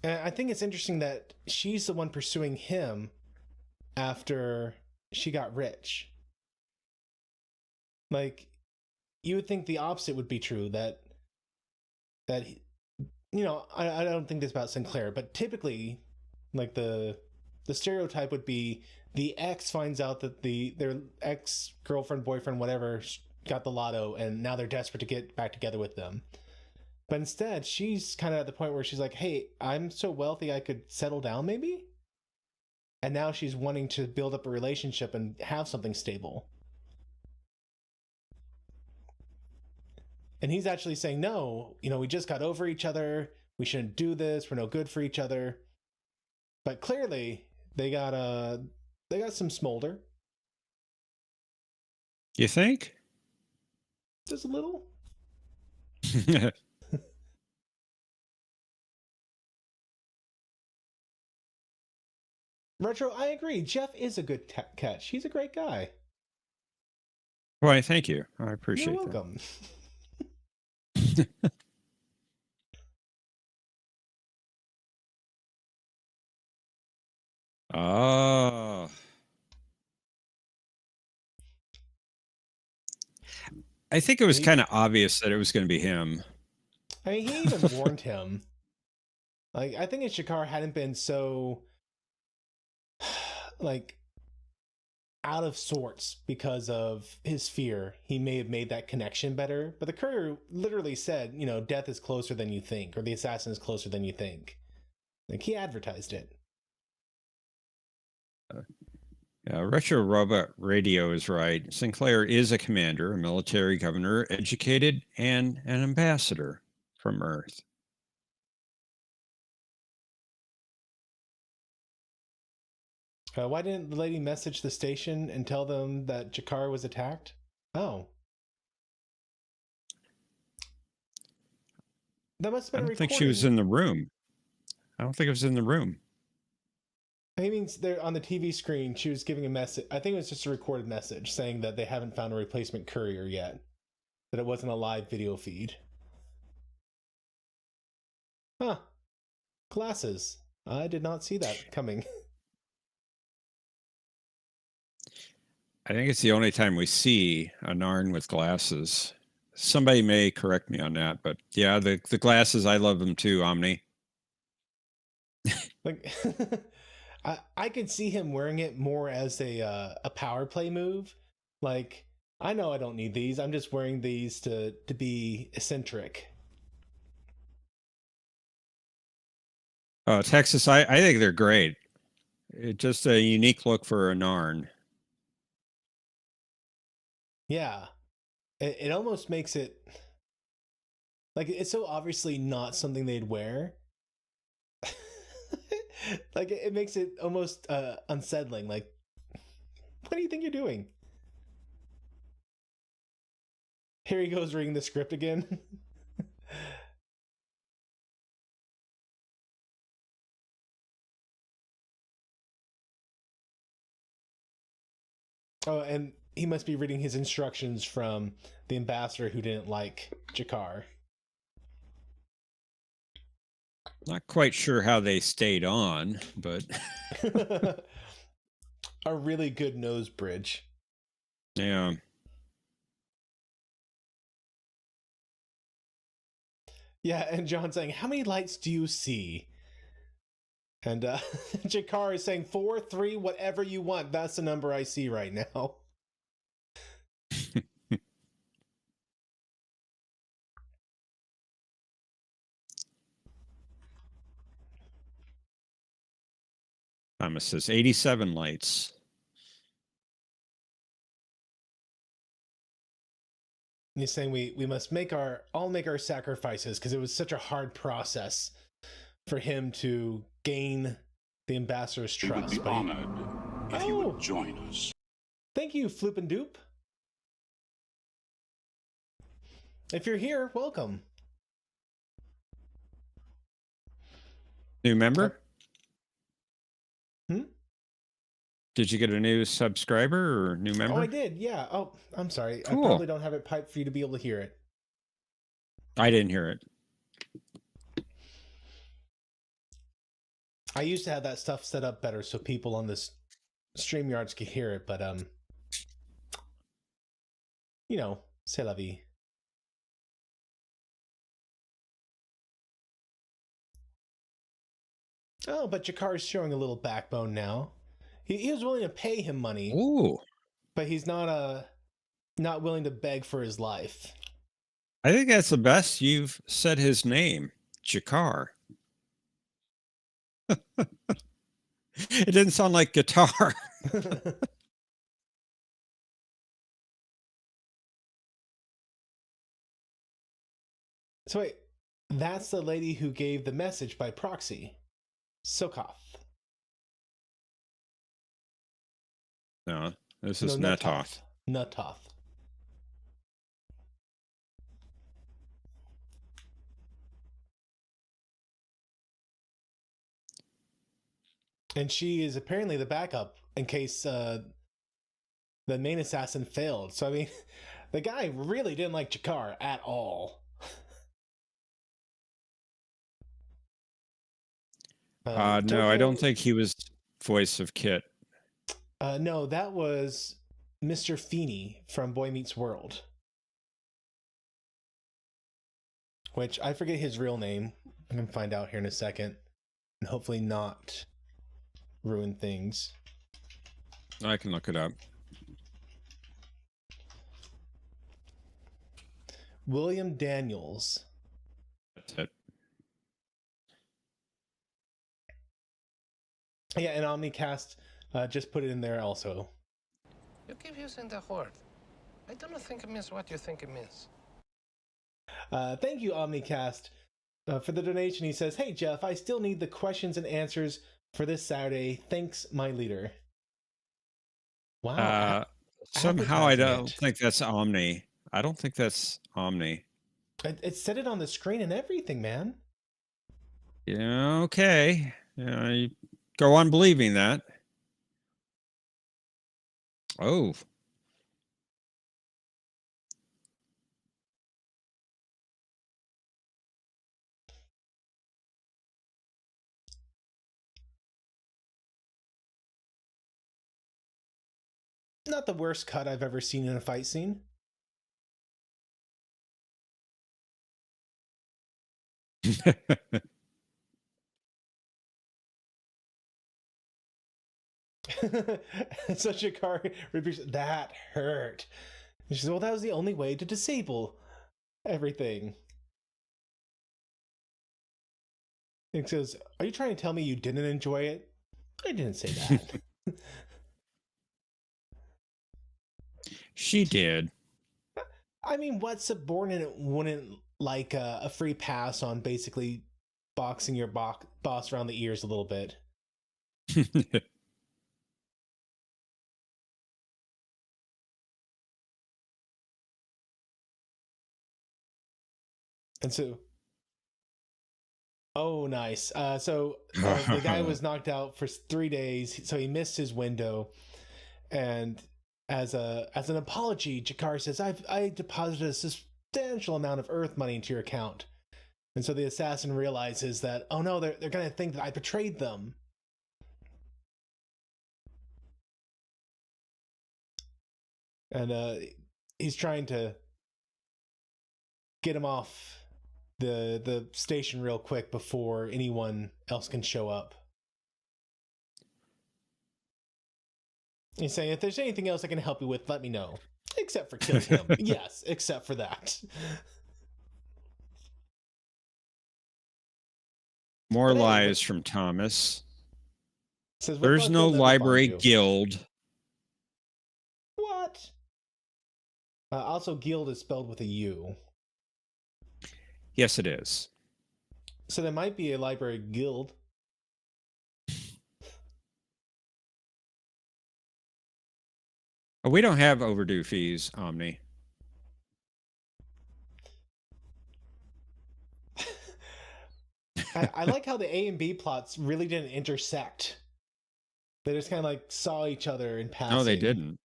And I think it's interesting that she's the one pursuing him after she got rich. Like you would think the opposite would be true, that I don't think this about Sinclair, but typically like the stereotype would be the ex finds out that their ex girlfriend, boyfriend, whatever got the lotto, and now they're desperate to get back together with them. But instead, she's kind of at the point where she's like, "Hey, I'm so wealthy, I could settle down, maybe." And now she's wanting to build up a relationship and have something stable. And he's actually saying, "No, we just got over each other. We shouldn't do this. We're no good for each other." But clearly, they got some smolder. You think? Just a little. Retro, I agree. Jeff is a good catch. He's a great guy. Why, thank you. I You're appreciate welcome. that. Oh. I think it was kind of obvious that it was going to be him. I mean, he even warned him. Like, I think if Shakar hadn't been so, like, out of sorts because of his fear, he may have made that connection better. But the courier literally said, death is closer than you think, or the assassin is closer than you think. Like, he advertised it. Retro Robot Radio is right. Sinclair is a commander, a military governor, educated, and an ambassador from Earth. Why didn't the lady message the station and tell them that Jakar was attacked? Oh. That must have been I a don't recording. think she was in the room. I don't think it was in the room. I mean, there on the TV screen, she was giving a message. I think it was just a recorded message saying that they haven't found a replacement courier yet, that it wasn't a live video feed. Huh. Glasses. I did not see that coming. I think it's the only time we see a Narn with glasses. Somebody may correct me on that, but yeah, the glasses, I love them too, Omni. Like, I could see him wearing it more as a power play move. Like, I know I don't need these. I'm just wearing these to be eccentric. Texas, I think they're great. It's just a unique look for a Narn. Yeah. It almost makes it like it's so obviously not something they'd wear. Like it makes it almost unsettling. Like, what do you think you're doing? Here he goes reading the script again. Oh, and he must be reading his instructions from the ambassador who didn't like Jakar. Not quite sure how they stayed on, but A really good nose bridge. yeah. Yeah, and John saying, "How many lights do you see?" And Jakar is saying 4, 3, whatever you want. That's the number I see right now. Thomas says 87 lights. And he's saying we must all make our sacrifices because it was such a hard process for him to gain the ambassador's trust. He would be honored if you would join us. Thank you, Floop and Doop. If you're here, welcome. New member? Hmm? Did you get a new subscriber or new member? Oh, I did. Yeah. Oh, I'm sorry. Cool. I probably don't have it piped for you to be able to hear it. I didn't hear it. I used to have that stuff set up better so people on this StreamYards could hear it, but you know, c'est la vie. Oh, but Jakar's showing a little backbone now. He was willing to pay him money. Ooh. But he's not willing to beg for his life. I think that's the best you've said his name, Jakar. It didn't sound like guitar. So wait, that's the lady who gave the message by proxy. Sokoth. No, this is Netoth. Netoth. And she is apparently the backup in case the main assassin failed. So, I mean, the guy really didn't like Jakar at all. No, I don't think he was voice of Kit. No, that was Mr. Feeney from Boy Meets World. Which, I forget his real name. I can find out here in a second. And hopefully not ruin things. I can look it up. William Daniels. That's it. Yeah, and Omnicast just put it in there also. You keep using the word. I don't think it means what you think it means. Thank you, Omnicast, for the donation. He says, "Hey, Jeff, I still need the questions and answers for this Saturday. Thanks, my leader." Wow. Somehow I don't think that's Omni. I don't think that's Omni. It said it on the screen and everything, man. Yeah, okay. You go on believing that. Oh. Not the worst cut I've ever seen in a fight scene. Such a car repeats, that hurt. And she says, well, that was the only way to disable everything. And says, are you trying to tell me you didn't enjoy it? I didn't say that. She did. I mean, what subordinate wouldn't like a free pass on basically boxing your boss around the ears a little bit? And so, oh, nice. So the guy was knocked out for 3 days, so he missed his window. And as an apology, Jakar says, I deposited a substantial amount of Earth money into your account. And so the assassin realizes that, oh no, they're going to think that I betrayed them. And he's trying to get him off the station real quick before anyone else can show up. He's saying, if there's anything else I can help you with, let me know. Except for killing him. Yes, except for that. More lies from Thomas. Says, what There's about no Guild never library bothered you? guild. What? Also, guild is spelled with a U. Yes, it is. So there might be a library guild. Oh, we don't have overdue fees, Omni. I like how the A and B plots really didn't intersect. They just kind of like saw each other in passing. No, they didn't.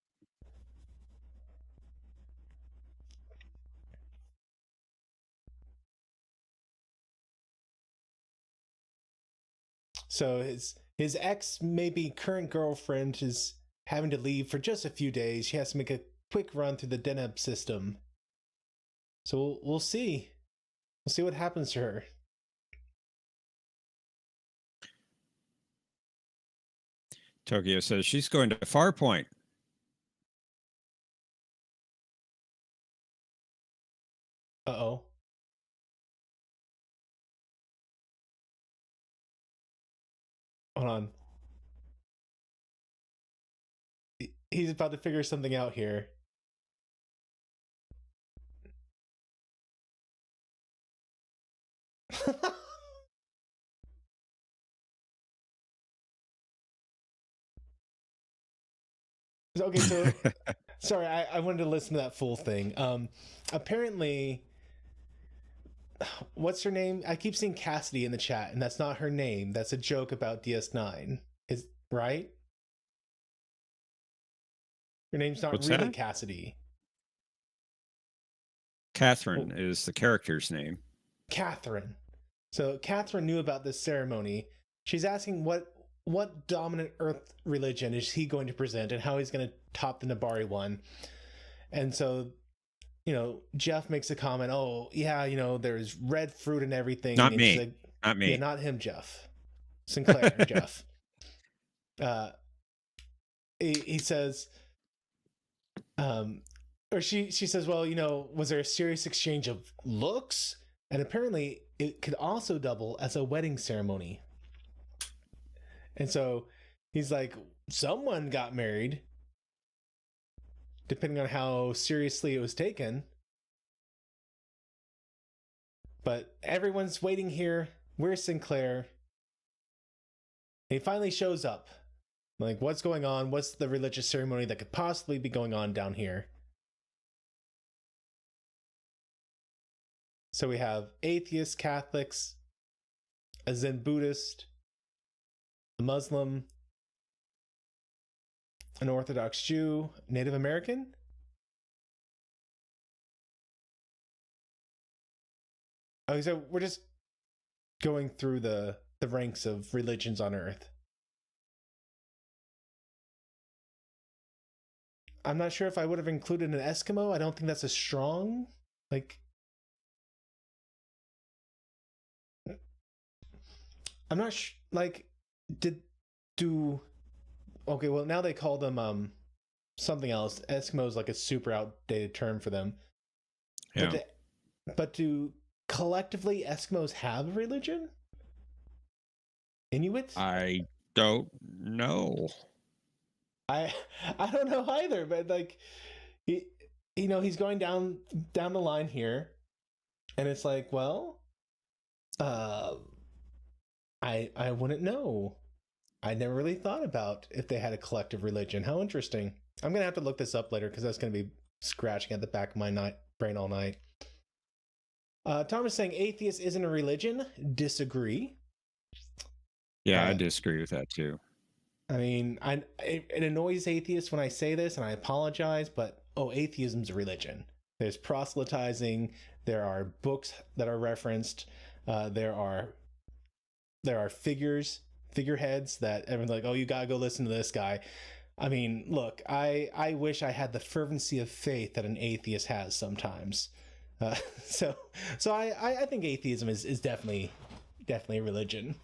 So his ex, maybe current girlfriend, is having to leave for just a few days. She has to make a quick run through the Deneb system. So we'll see. We'll see what happens to her. Tokyo says she's going to Farpoint. Uh-oh. Hold on. He's about to figure something out here. Okay, so sorry, I wanted to listen to that full thing. Apparently, what's her name? I keep seeing Cassidy in the chat, and that's not her name. That's a joke about DS9. Is right? Her name's not What's really that? Cassidy. Catherine is the character's name. Catherine. So Catherine knew about this ceremony. She's asking what dominant Earth religion is he going to present and how he's going to top the Nabari one. And so, Jeff makes a comment, oh, yeah, there's red fruit and everything. Not and me. Like, Not me. Yeah, not him, Jeff. Sinclair, Jeff. He says, or she says, well, was there a serious exchange of looks? And apparently it could also double as a wedding ceremony. And so he's like, someone got married, depending on how seriously it was taken. But everyone's waiting here. Where's Sinclair? And he finally shows up. Like, what's going on? What's the religious ceremony that could possibly be going on down here? So we have atheists, Catholics, a Zen Buddhist, a Muslim, an Orthodox Jew, Native American? Oh, so we're just going through the ranks of religions on Earth. I'm not sure if I would have included an Eskimo. I don't think that's a strong, I'm not okay, well, now they call them something else. Eskimo is like a super outdated term for them. Yeah. But do collectively Eskimos have a religion? Inuits? I don't know. I don't know either, but he's going down the line here, and it's like, well, I wouldn't know. I never really thought about if they had a collective religion. How interesting. I'm gonna have to look this up later because that's gonna be scratching at the back of my brain all night. Tom is saying atheist isn't a religion. Disagree. Yeah, I disagree with that too. I mean, it annoys atheists when I say this, and I apologize, but atheism's a religion. There's proselytizing. There are books that are referenced. There are figureheads that everyone's like, oh, you gotta go listen to this guy. I mean, look, I wish I had the fervency of faith that an atheist has sometimes. So I think atheism is definitely a religion.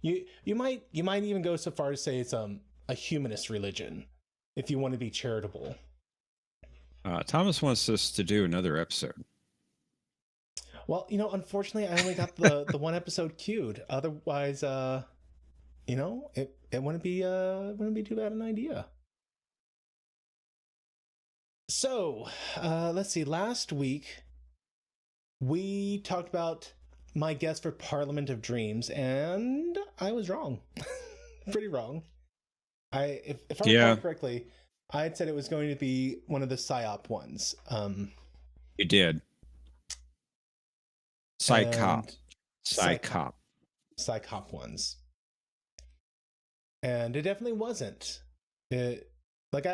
You might even go so far to say it's a humanist religion if you want to be charitable. Thomas wants us to do another episode. Well, unfortunately, I only got the one episode queued. Otherwise, it wouldn't be too bad an idea. So, let's see. Last week, we talked about my guess for Parliament of Dreams, and I was wrong. Pretty wrong. If I recall correctly, I had said it was going to be one of the PSYOP ones. You did. Psychop ones. And it definitely wasn't. I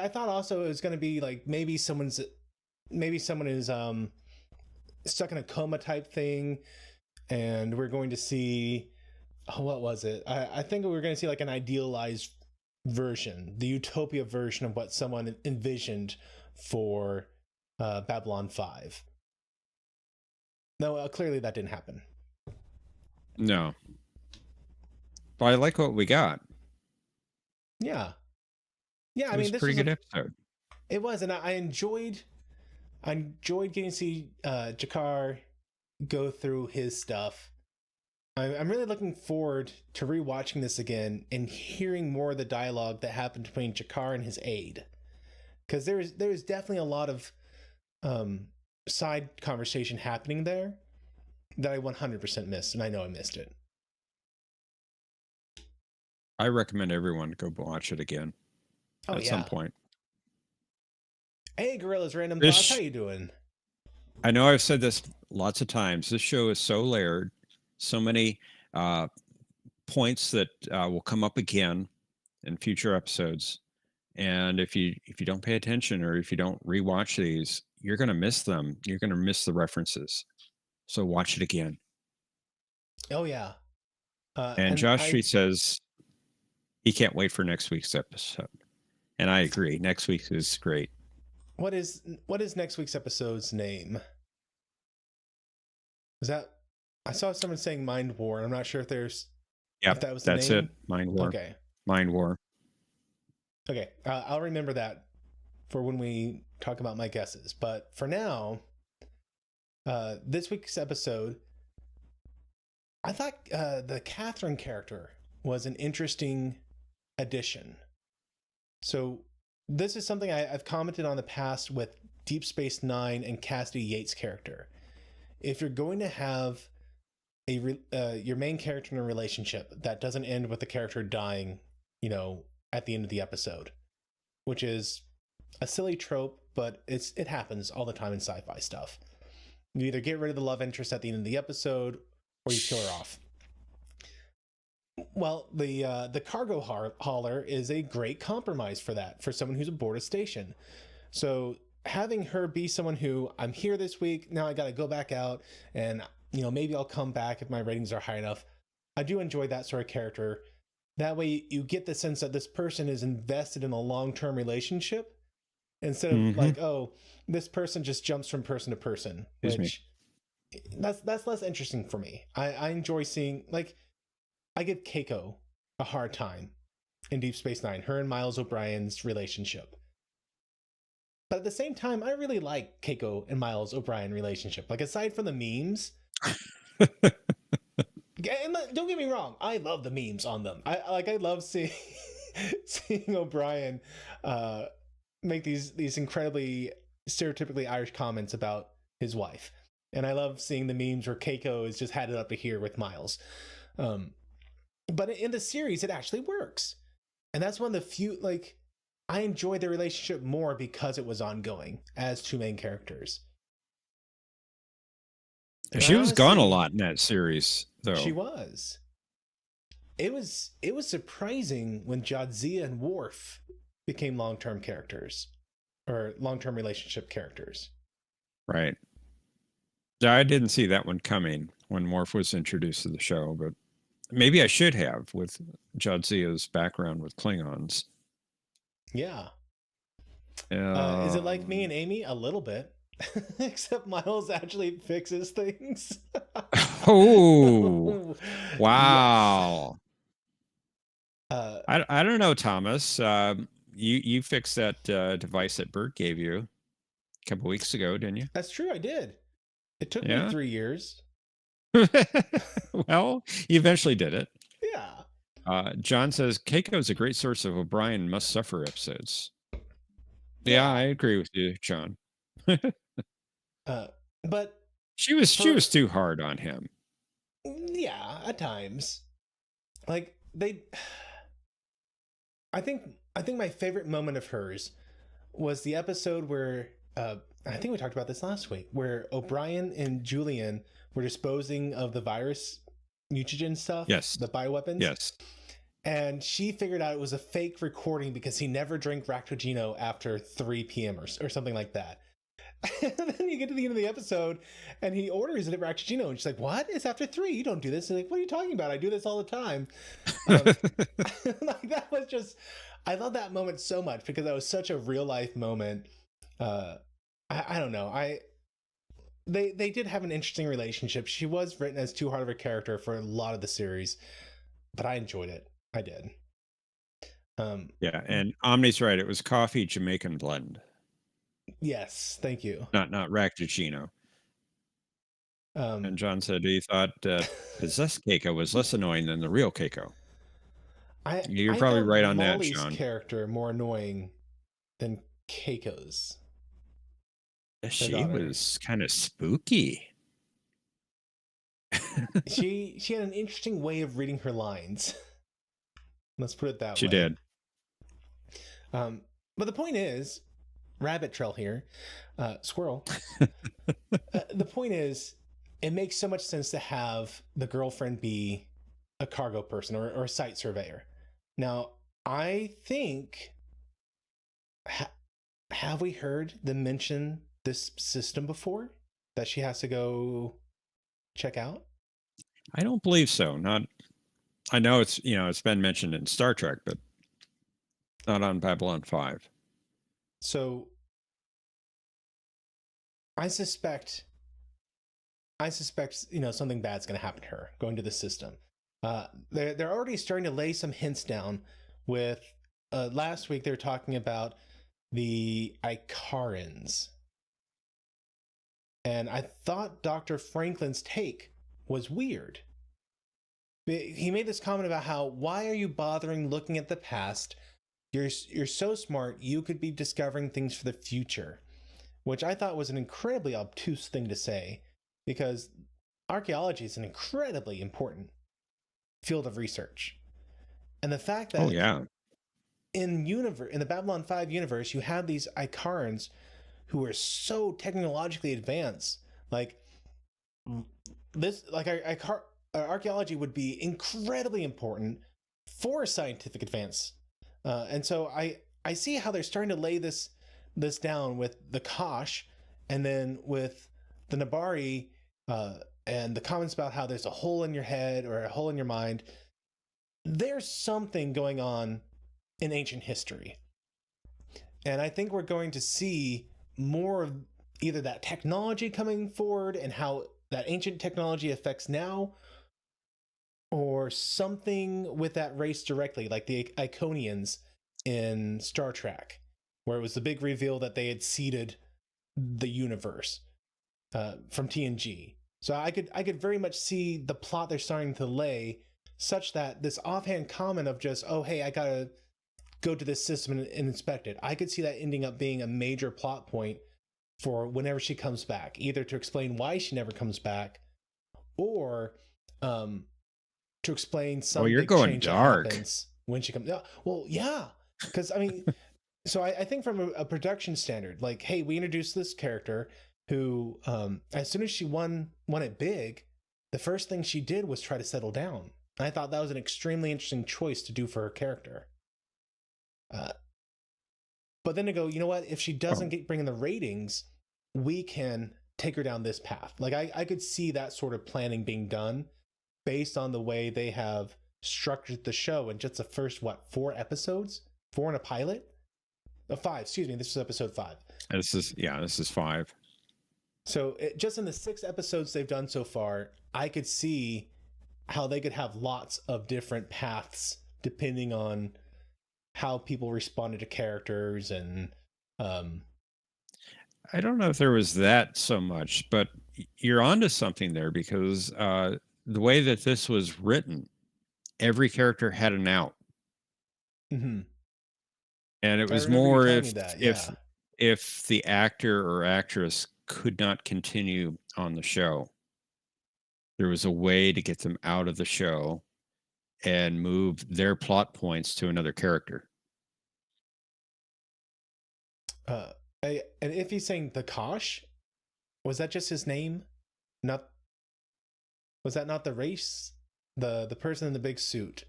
thought also it was going to be like maybe someone is stuck in a coma type thing, and we're going to see what was it? I think we were going to see like an idealized version, the utopia version of what someone envisioned for Babylon 5. No, clearly that didn't happen. No. But I like what we got. Yeah. I mean, this was a pretty good episode. It was, and I enjoyed getting to see Jakar go through his stuff. I'm really looking forward to rewatching this again and hearing more of the dialogue that happened between Jakar and his aide, because there's definitely a lot of side conversation happening there that I 100% missed, and I know I missed it. I recommend everyone go watch it again at some point. Hey, Gorilla's Random Thoughts, how you doing? I know I've said this lots of times. This show is so layered, so many points that will come up again in future episodes. And if you don't pay attention, or if you don't rewatch these, you're going to miss them. You're going to miss the references. So watch it again. Oh, yeah. And Josh Street says he can't wait for next week's episode. And I agree. Next week is great. What is next week's episode's name? Is that, I saw someone saying Mind War, and I'm not sure if that was the that's name. It. Mind War. Okay. Mind War. Okay. I'll remember that for when we talk about my guesses. But for now, this week's episode, I thought the Catherine character was an interesting addition. So this is something I've commented on the past with Deep Space Nine and Cassidy Yates' character. If you're going to have your main character in a relationship that doesn't end with the character dying, at the end of the episode, which is a silly trope, but it happens all the time in sci-fi stuff. You either get rid of the love interest at the end of the episode, or you kill her off. Well, the cargo hauler is a great compromise for that, for someone who's aboard a station. So having her be someone who, I'm here this week, now I got to go back out, and maybe I'll come back if my ratings are high enough. I do enjoy that sort of character. That way you get the sense that this person is invested in a long-term relationship, instead of like, oh, this person just jumps from person to person, which that's less interesting for me. I enjoy seeing, like, I give Keiko a hard time in Deep Space Nine, her and Miles O'Brien's relationship. But at the same time, I really like Keiko and Miles O'Brien relationship. Like, aside from the memes, and don't get me wrong, I love the memes on them. I love seeing O'Brien make these incredibly stereotypically Irish comments about his wife, and I love seeing the memes where Keiko is just had it up to here with Miles. But in the series, it actually works, and that's one of the few, like, I enjoyed their relationship more because it was ongoing as two main characters. And she was gone a lot in that series, though. She was. It was surprising when Jadzia and Worf became long-term characters, or long-term relationship characters. Right. I didn't see that one coming when Worf was introduced to the show, but maybe I should have, with Jadzia's background with Klingons. Yeah. Is it like me and Amy? A little bit. Except Miles actually fixes things. Oh, wow. Yes. I don't know, Thomas. You fixed that device that Bert gave you a couple weeks ago, didn't you? That's true, I did. It took me 3 years. Well, you eventually did it. Yeah. John says Keiko's a great source of O'Brien must suffer episodes. Yeah, I agree with you, John. But she was too hard on him. Yeah, at times. Like I think my favorite moment of hers was the episode where I think we talked about this last week, where O'Brien and Julian were disposing of the virus mutagen stuff, Yes, the bioweapons. Yes, and she figured out it was a fake recording because he never drank Ractogino after 3 p.m. or something like that. And then you get to the end of the episode and he orders it at Ractogino and she's like, what? It's after 3. You don't do this. And like, what are you talking about? I do this all the time. Like, that was just, I love that moment so much because that was such a real life moment. I don't know. They did have an interesting relationship. She was written as too hard of a character for a lot of the series, but I enjoyed it. I did. Yeah, and Omni's right. It was coffee Jamaican blend. Yes, thank you. Not Ractogino. And John said he thought possessed Keiko was less annoying than the real Keiko. You're probably right on Molly's that, John. Character more annoying than Keiko's. She was kind of spooky. She had an interesting way of reading her lines. Let's put it that way. She did. But the point is, rabbit trail here, squirrel. The point is, it makes so much sense to have the girlfriend be a cargo person or a site surveyor. Now, I think, have we heard them mention this system before that she has to go check out? I don't believe so. I know it's been mentioned in Star Trek, but not on Babylon 5. So I suspect something bad's going to happen to her going to the system. They're already starting to lay some hints down with last week they were talking about the Icarans. And I thought Dr. Franklin's take was weird. He made this comment about how, why are you bothering looking at the past? You're so smart, you could be discovering things for the future. Which I thought was an incredibly obtuse thing to say, because archaeology is an incredibly important field of research. And the fact that in the Babylon 5 universe, you have these Icarans who are so technologically advanced, like this, like archaeology would be incredibly important for scientific advance. And so I see how they're starting to lay this down with the Kosh, and then with the Nabari, and the comments about how there's a hole in your head or a hole in your mind. There's something going on in ancient history. And I think we're going to see more of either that technology coming forward and how that ancient technology affects now, or something with that race directly, like the Iconians in Star Trek, where it was the big reveal that they had seeded the universe from TNG. So I could very much see the plot they're starting to lay, such that this offhand comment of just, oh, hey, I gotta go to this system and inspect it, I could see that ending up being a major plot point for whenever she comes back, either to explain why she never comes back, or to explain some you're big going change dark that happens when she comes. Well, yeah, because I mean, so I think from a production standard, like, hey, we introduced this character who, as soon as she won it big, the first thing she did was try to settle down. And I thought that was an extremely interesting choice to do for her character. But then to go, you know what? If she doesn't bring in the ratings, we can take her down this path. Like I could see that sort of planning being done based on the way they have structured the show in just the first 4 episodes, 4 in a pilot, 5. Excuse me, this is episode 5. This is 5. So just in the 6 episodes they've done so far, I could see how they could have lots of different paths depending on how people responded to characters. And I don't know if there was that so much, but you're onto something there, because the way that this was written every character had an out. Mm-hmm. And it I was remember you more telling me that. Yeah. if the actor or actress could not continue on the show, there was a way to get them out of the show and move their plot points to another character. And if he's saying the Kosh, was that just his name? Not was that not the race? The person in the big suit.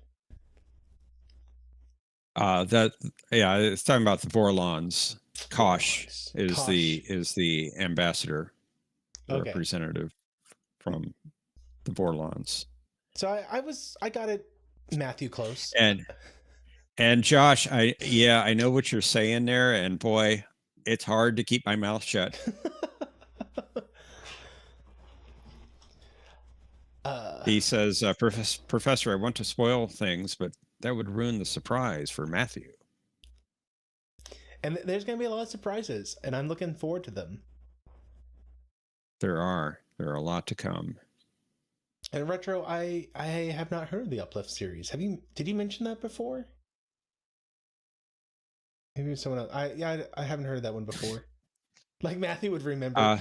It's talking about the Vorlons. Kosh is Kosh. the ambassador, the Okay. representative from the Vorlons. So I got it, Matthew, close. And Josh, I know what you're saying there, and boy, it's hard to keep my mouth shut. He says, Professor, I want to spoil things, but that would ruin the surprise for Matthew. And there's going to be a lot of surprises, and I'm looking forward to them. There are a lot to come. And Retro, I have not heard of the Uplift series. Did you mention that before? Maybe someone else. I haven't heard of that one before. Like Matthew would remember.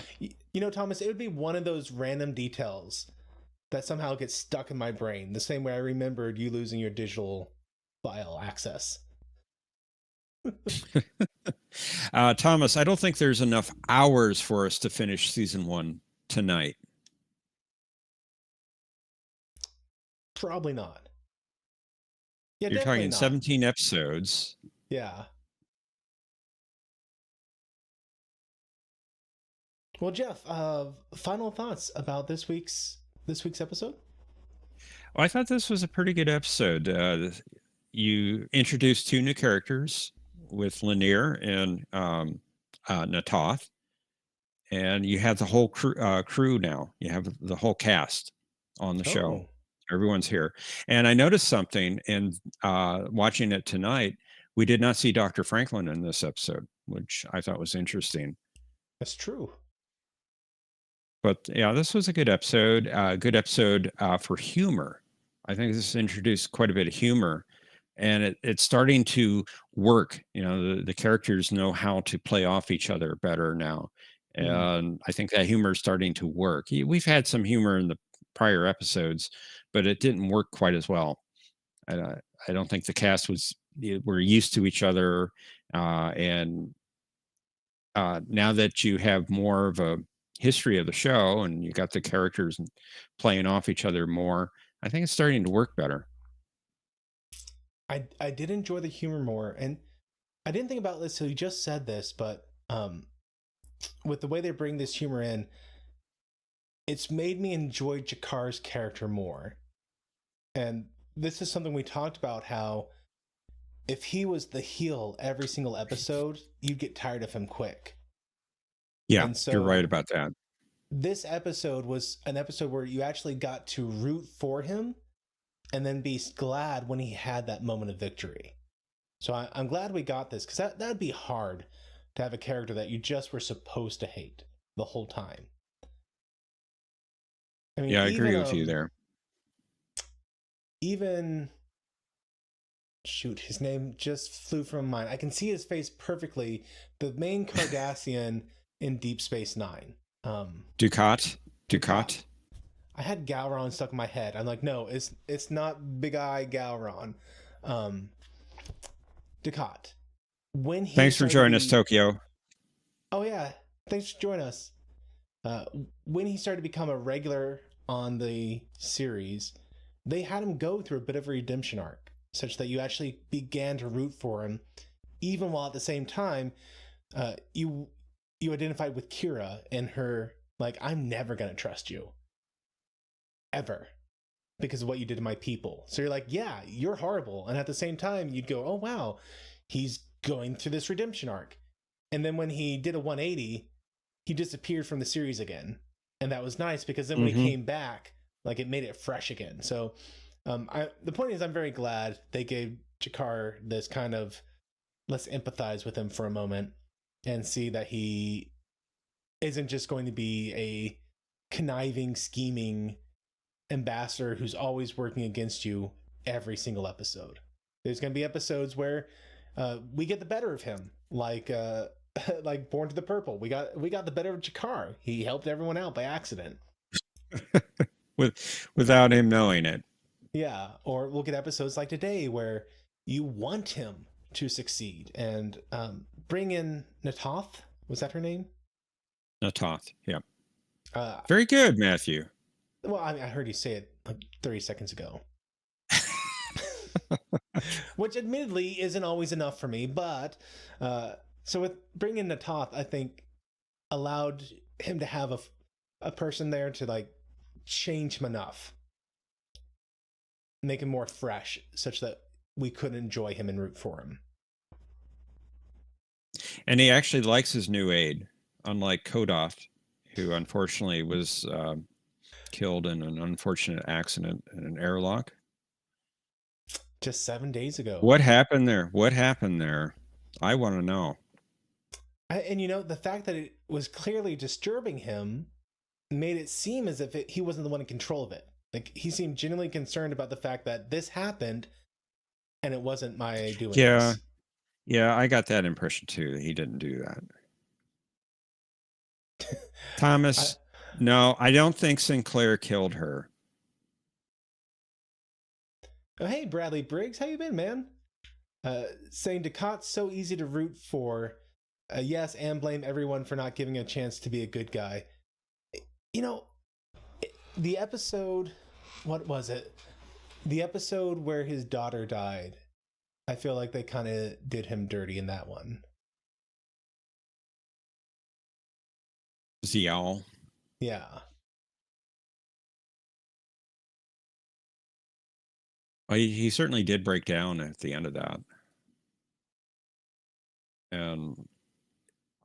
Thomas, it would be one of those random details that somehow gets stuck in my brain, the same way I remembered you losing your digital file access. Thomas, I don't think there's enough hours for us to finish season 1 tonight. Probably not. Yeah, you're talking not. 17 episodes. Yeah. Well, Jeff, final thoughts about this week's episode? Well, I thought this was a pretty good episode. You introduced 2 new characters with Lanier and Natoth, and you have the whole crew now. You have the whole cast on the show. Everyone's here. And I noticed something in watching it tonight. We did not see Dr. Franklin in this episode, which I thought was interesting. That's true. But yeah, this was a good episode. Good episode for humor. I think this introduced quite a bit of humor, and it's starting to work. The characters know how to play off each other better now, and I think that humor is starting to work. We've had some humor in the prior episodes, but it didn't work quite as well. I don't think the cast were used to each other, and now that you have more of a history of the show and you got the characters playing off each other more, I think it's starting to work better. I did enjoy the humor more, and I didn't think about this till you just said this, but with the way they bring this humor in, it's made me enjoy Jakar's character more. And this is something we talked about, how if he was the heel every single episode, you'd get tired of him quick. Yeah, so you're right about that. This episode was an episode where you actually got to root for him and then be glad when he had that moment of victory. So I'm glad we got this, because that'd be hard to have a character that you just were supposed to hate the whole time. I mean, yeah, I agree with you there. Even... Shoot, his name just flew from my mind. I can see his face perfectly. The main Cardassian in Deep Space Nine. Dukat. I had Gowron stuck in my head. I'm like, no, it's not Big Eye Gowron. Dukat. Thanks for joining us, Tokyo. Oh yeah, thanks for joining us. When he started to become a regular on the series, they had him go through a bit of a redemption arc, such that you actually began to root for him, even while at the same time, you identified with Kira and her, like, I'm never going to trust you. Ever. Because of what you did to my people. So you're like, yeah, you're horrible. And at the same time, you'd go, oh, wow, he's going through this redemption arc. And then when he did a 180, he disappeared from the series again. And that was nice, because then when he came back, like, it made it fresh again. So the point is, I'm very glad they gave Jakar this kind of, let's empathize with him for a moment and see that he isn't just going to be a conniving, scheming ambassador who's always working against you every single episode. There's going to be episodes where we get the better of him, like like Born to the Purple. We got the better of Jakar. He helped everyone out by accident. Without him knowing it. Yeah, or we'll get episodes like today where you want him to succeed and bring in Natoth. Was that her name? Natoth, yeah. Very good, Matthew. Well, I heard you say it like 30 seconds ago. Which admittedly isn't always enough for me, but so with bringing Natoth, I think allowed him to have a person there to like change him enough, make him more fresh, such that we could enjoy him and root for him. And he actually likes his new aide, unlike Kodoth, who unfortunately was killed in an unfortunate accident in an airlock. Just 7 days ago. What happened there? I want to know. And you know, the fact that it was clearly disturbing him made it seem as if he wasn't the one in control of it. Like, he seemed genuinely concerned about the fact that this happened and it wasn't my doing. Yeah. Yeah, I got that impression too. He didn't do that. Thomas, no, I don't think Sinclair killed her. Oh, hey, Bradley Briggs, how you been, man? Saying Ducat's so easy to root for. Yes, and blame everyone for not giving a chance to be a good guy. You know, the episode, what was it? The episode where his daughter died. I feel like they kind of did him dirty in that one. Zial. Yeah. Well, he certainly did break down at the end of that. And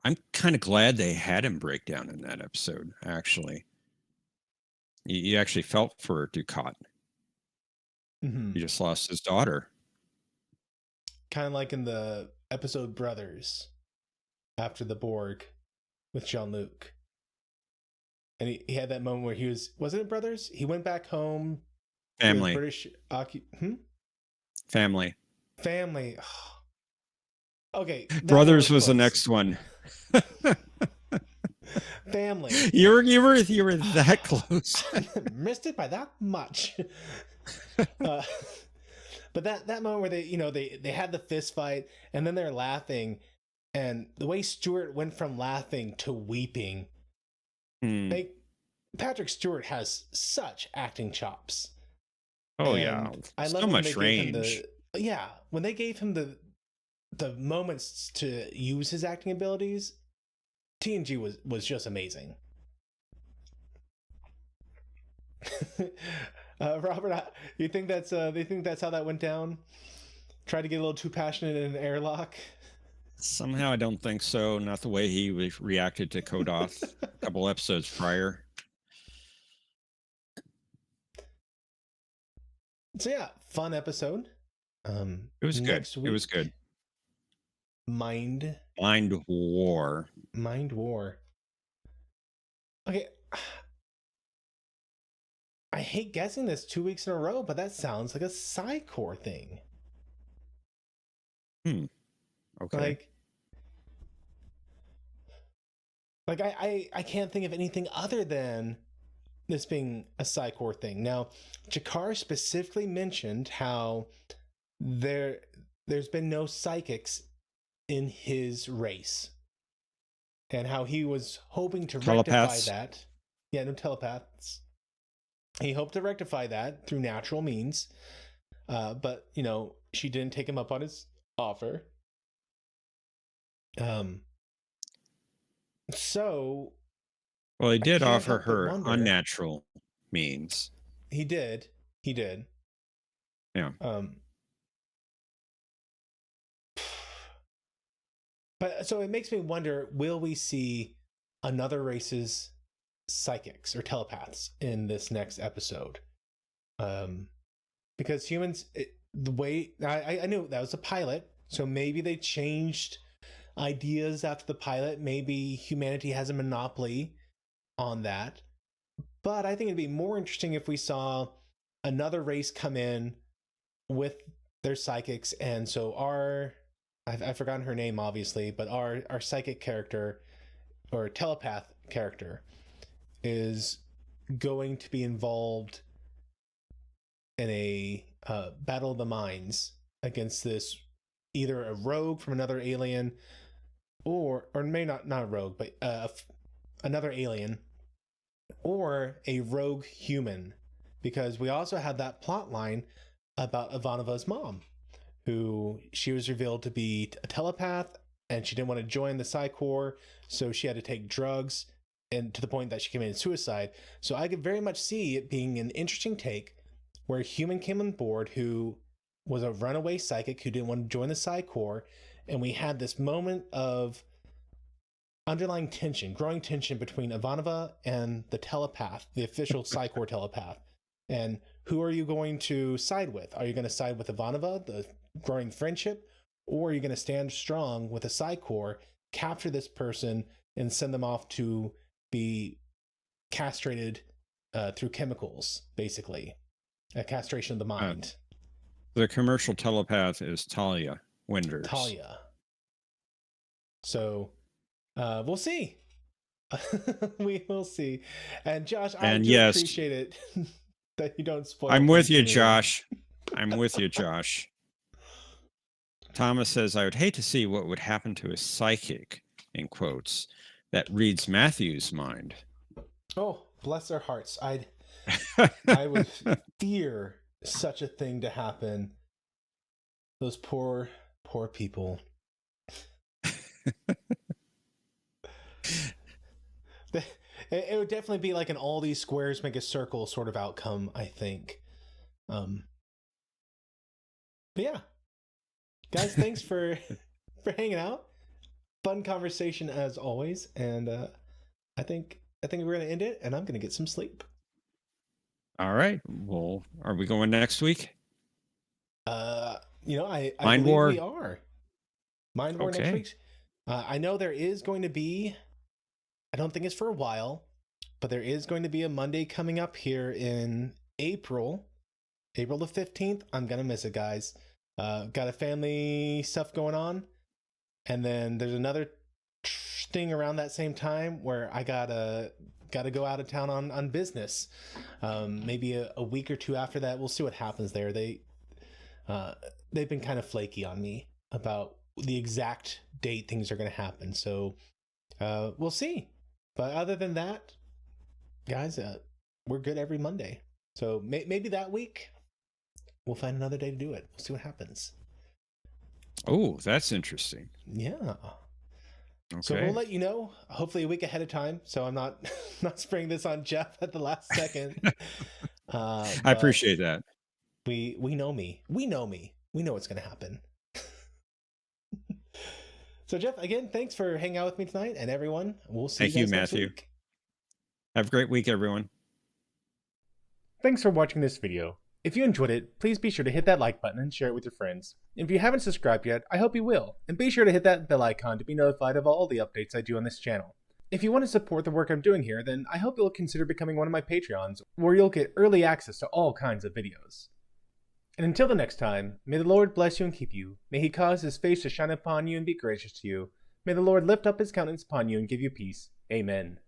I'm kind of glad they had him break down in that episode, actually. You actually felt for Ducat. Mm-hmm. He just lost his daughter. Kind of like in the episode Brothers, after the Borg with Jean-Luc. And he had that moment where wasn't it Brothers? He went back home. Family. British Family. Family. Okay. Brothers was the next one. Family. You were that close. Missed it by that much. But that moment where they had the fist fight and then they're laughing, and the way Stewart went from laughing to weeping. Patrick Stewart has such acting chops. Oh, and yeah. I love so when much they gave range. him when they gave him the moments to use his acting abilities, TNG was just amazing. Robert, you think that's they think that's how that went down? Tried to get a little too passionate in an airlock? Somehow I don't think so. Not the way he reacted to Kodoth a couple episodes prior. So yeah, fun episode. It was good. It was good. Mind War. Okay. I hate guessing this 2 weeks in a row, but that sounds like a Psy-Core thing. Okay. Like I can't think of anything other than this being a Psy-Core thing. Now, Jakar specifically mentioned how there's been no psychics in his race, and how he was hoping to rectify that. Yeah, no telepaths. He hoped to rectify that through natural means, but she didn't take him up on his offer. So. Well, he did offer her unnatural means. He did. Yeah. But so it makes me wonder, will we see another race's psychics or telepaths in this next episode? Because humans, the way I knew that was a pilot, so maybe they changed ideas after the pilot. Maybe humanity has a monopoly on that. But I think it'd be more interesting if we saw another race come in with their psychics, and so I've forgotten her name, obviously, but our psychic character or telepath character is going to be involved in a battle of the minds against this, either a rogue from another alien, or maybe not a rogue, but another alien, or a rogue human, because we also had that plot line about Ivanova's mom, who she was revealed to be a telepath, and she didn't want to join the Psi Corps, so she had to take drugs, and to the point that she committed suicide. So I could very much see it being an interesting take where a human came on board who was a runaway psychic who didn't want to join the Psi Corps, and we had this moment of underlying tension, growing tension between Ivanova and the telepath, the official Psi Corps telepath. And who are you going to side with? Are you going to side with Ivanova, the growing friendship, or are you going to stand strong with the Psi Corps, capture this person, and send them off to be castrated through chemicals, basically? A castration of the mind. The commercial telepath is Talia Winders. Talia. So, we'll see. We will see. And Josh, I do appreciate it that you don't spoil. I'm with you, Josh. I'm with you, Josh. Thomas says, I would hate to see what would happen to a psychic, in quotes, that reads Matthew's mind. Oh, bless their hearts. I would fear such a thing to happen. Those poor people. It would definitely be like an all these squares make a circle sort of outcome, I think. But yeah, guys, thanks for hanging out. Fun conversation as always, and I think we're gonna end it, and I'm gonna get some sleep. All right. Well, are we going next week? I Mind believe War. we are. Mind War next week. I know there is going to be. I don't think it's for a while, but there is going to be a Monday coming up here in April the 15th. I'm gonna miss it, guys. Got a family stuff going on, and then there's another thing around that same time where I gotta go out of town on business. Maybe a week or two after that. We'll see what happens there. They've been kind of flaky on me about the exact date things are going to happen. So we'll see. But other than that, guys, we're good every Monday. So maybe that week we'll find another day to do it. We'll see what happens. Oh, that's interesting. Yeah. Okay. So we'll let you know, hopefully a week ahead of time. So I'm not spraying this on Jeff at the last second. I appreciate that. We know me. We know what's going to happen. So Jeff, again, thanks for hanging out with me tonight, and everyone, we'll see you guys next week. Have a great week, everyone. Thanks for watching this video. If you enjoyed it, please be sure to hit that like button and share it with your friends. If you haven't subscribed yet, I hope you will, and be sure to hit that bell icon to be notified of all the updates I do on this channel. If you want to support the work I'm doing here, then I hope you'll consider becoming one of my Patreons, where you'll get early access to all kinds of videos. And until the next time, may the Lord bless you and keep you. May he cause his face to shine upon you and be gracious to you. May the Lord lift up his countenance upon you and give you peace. Amen.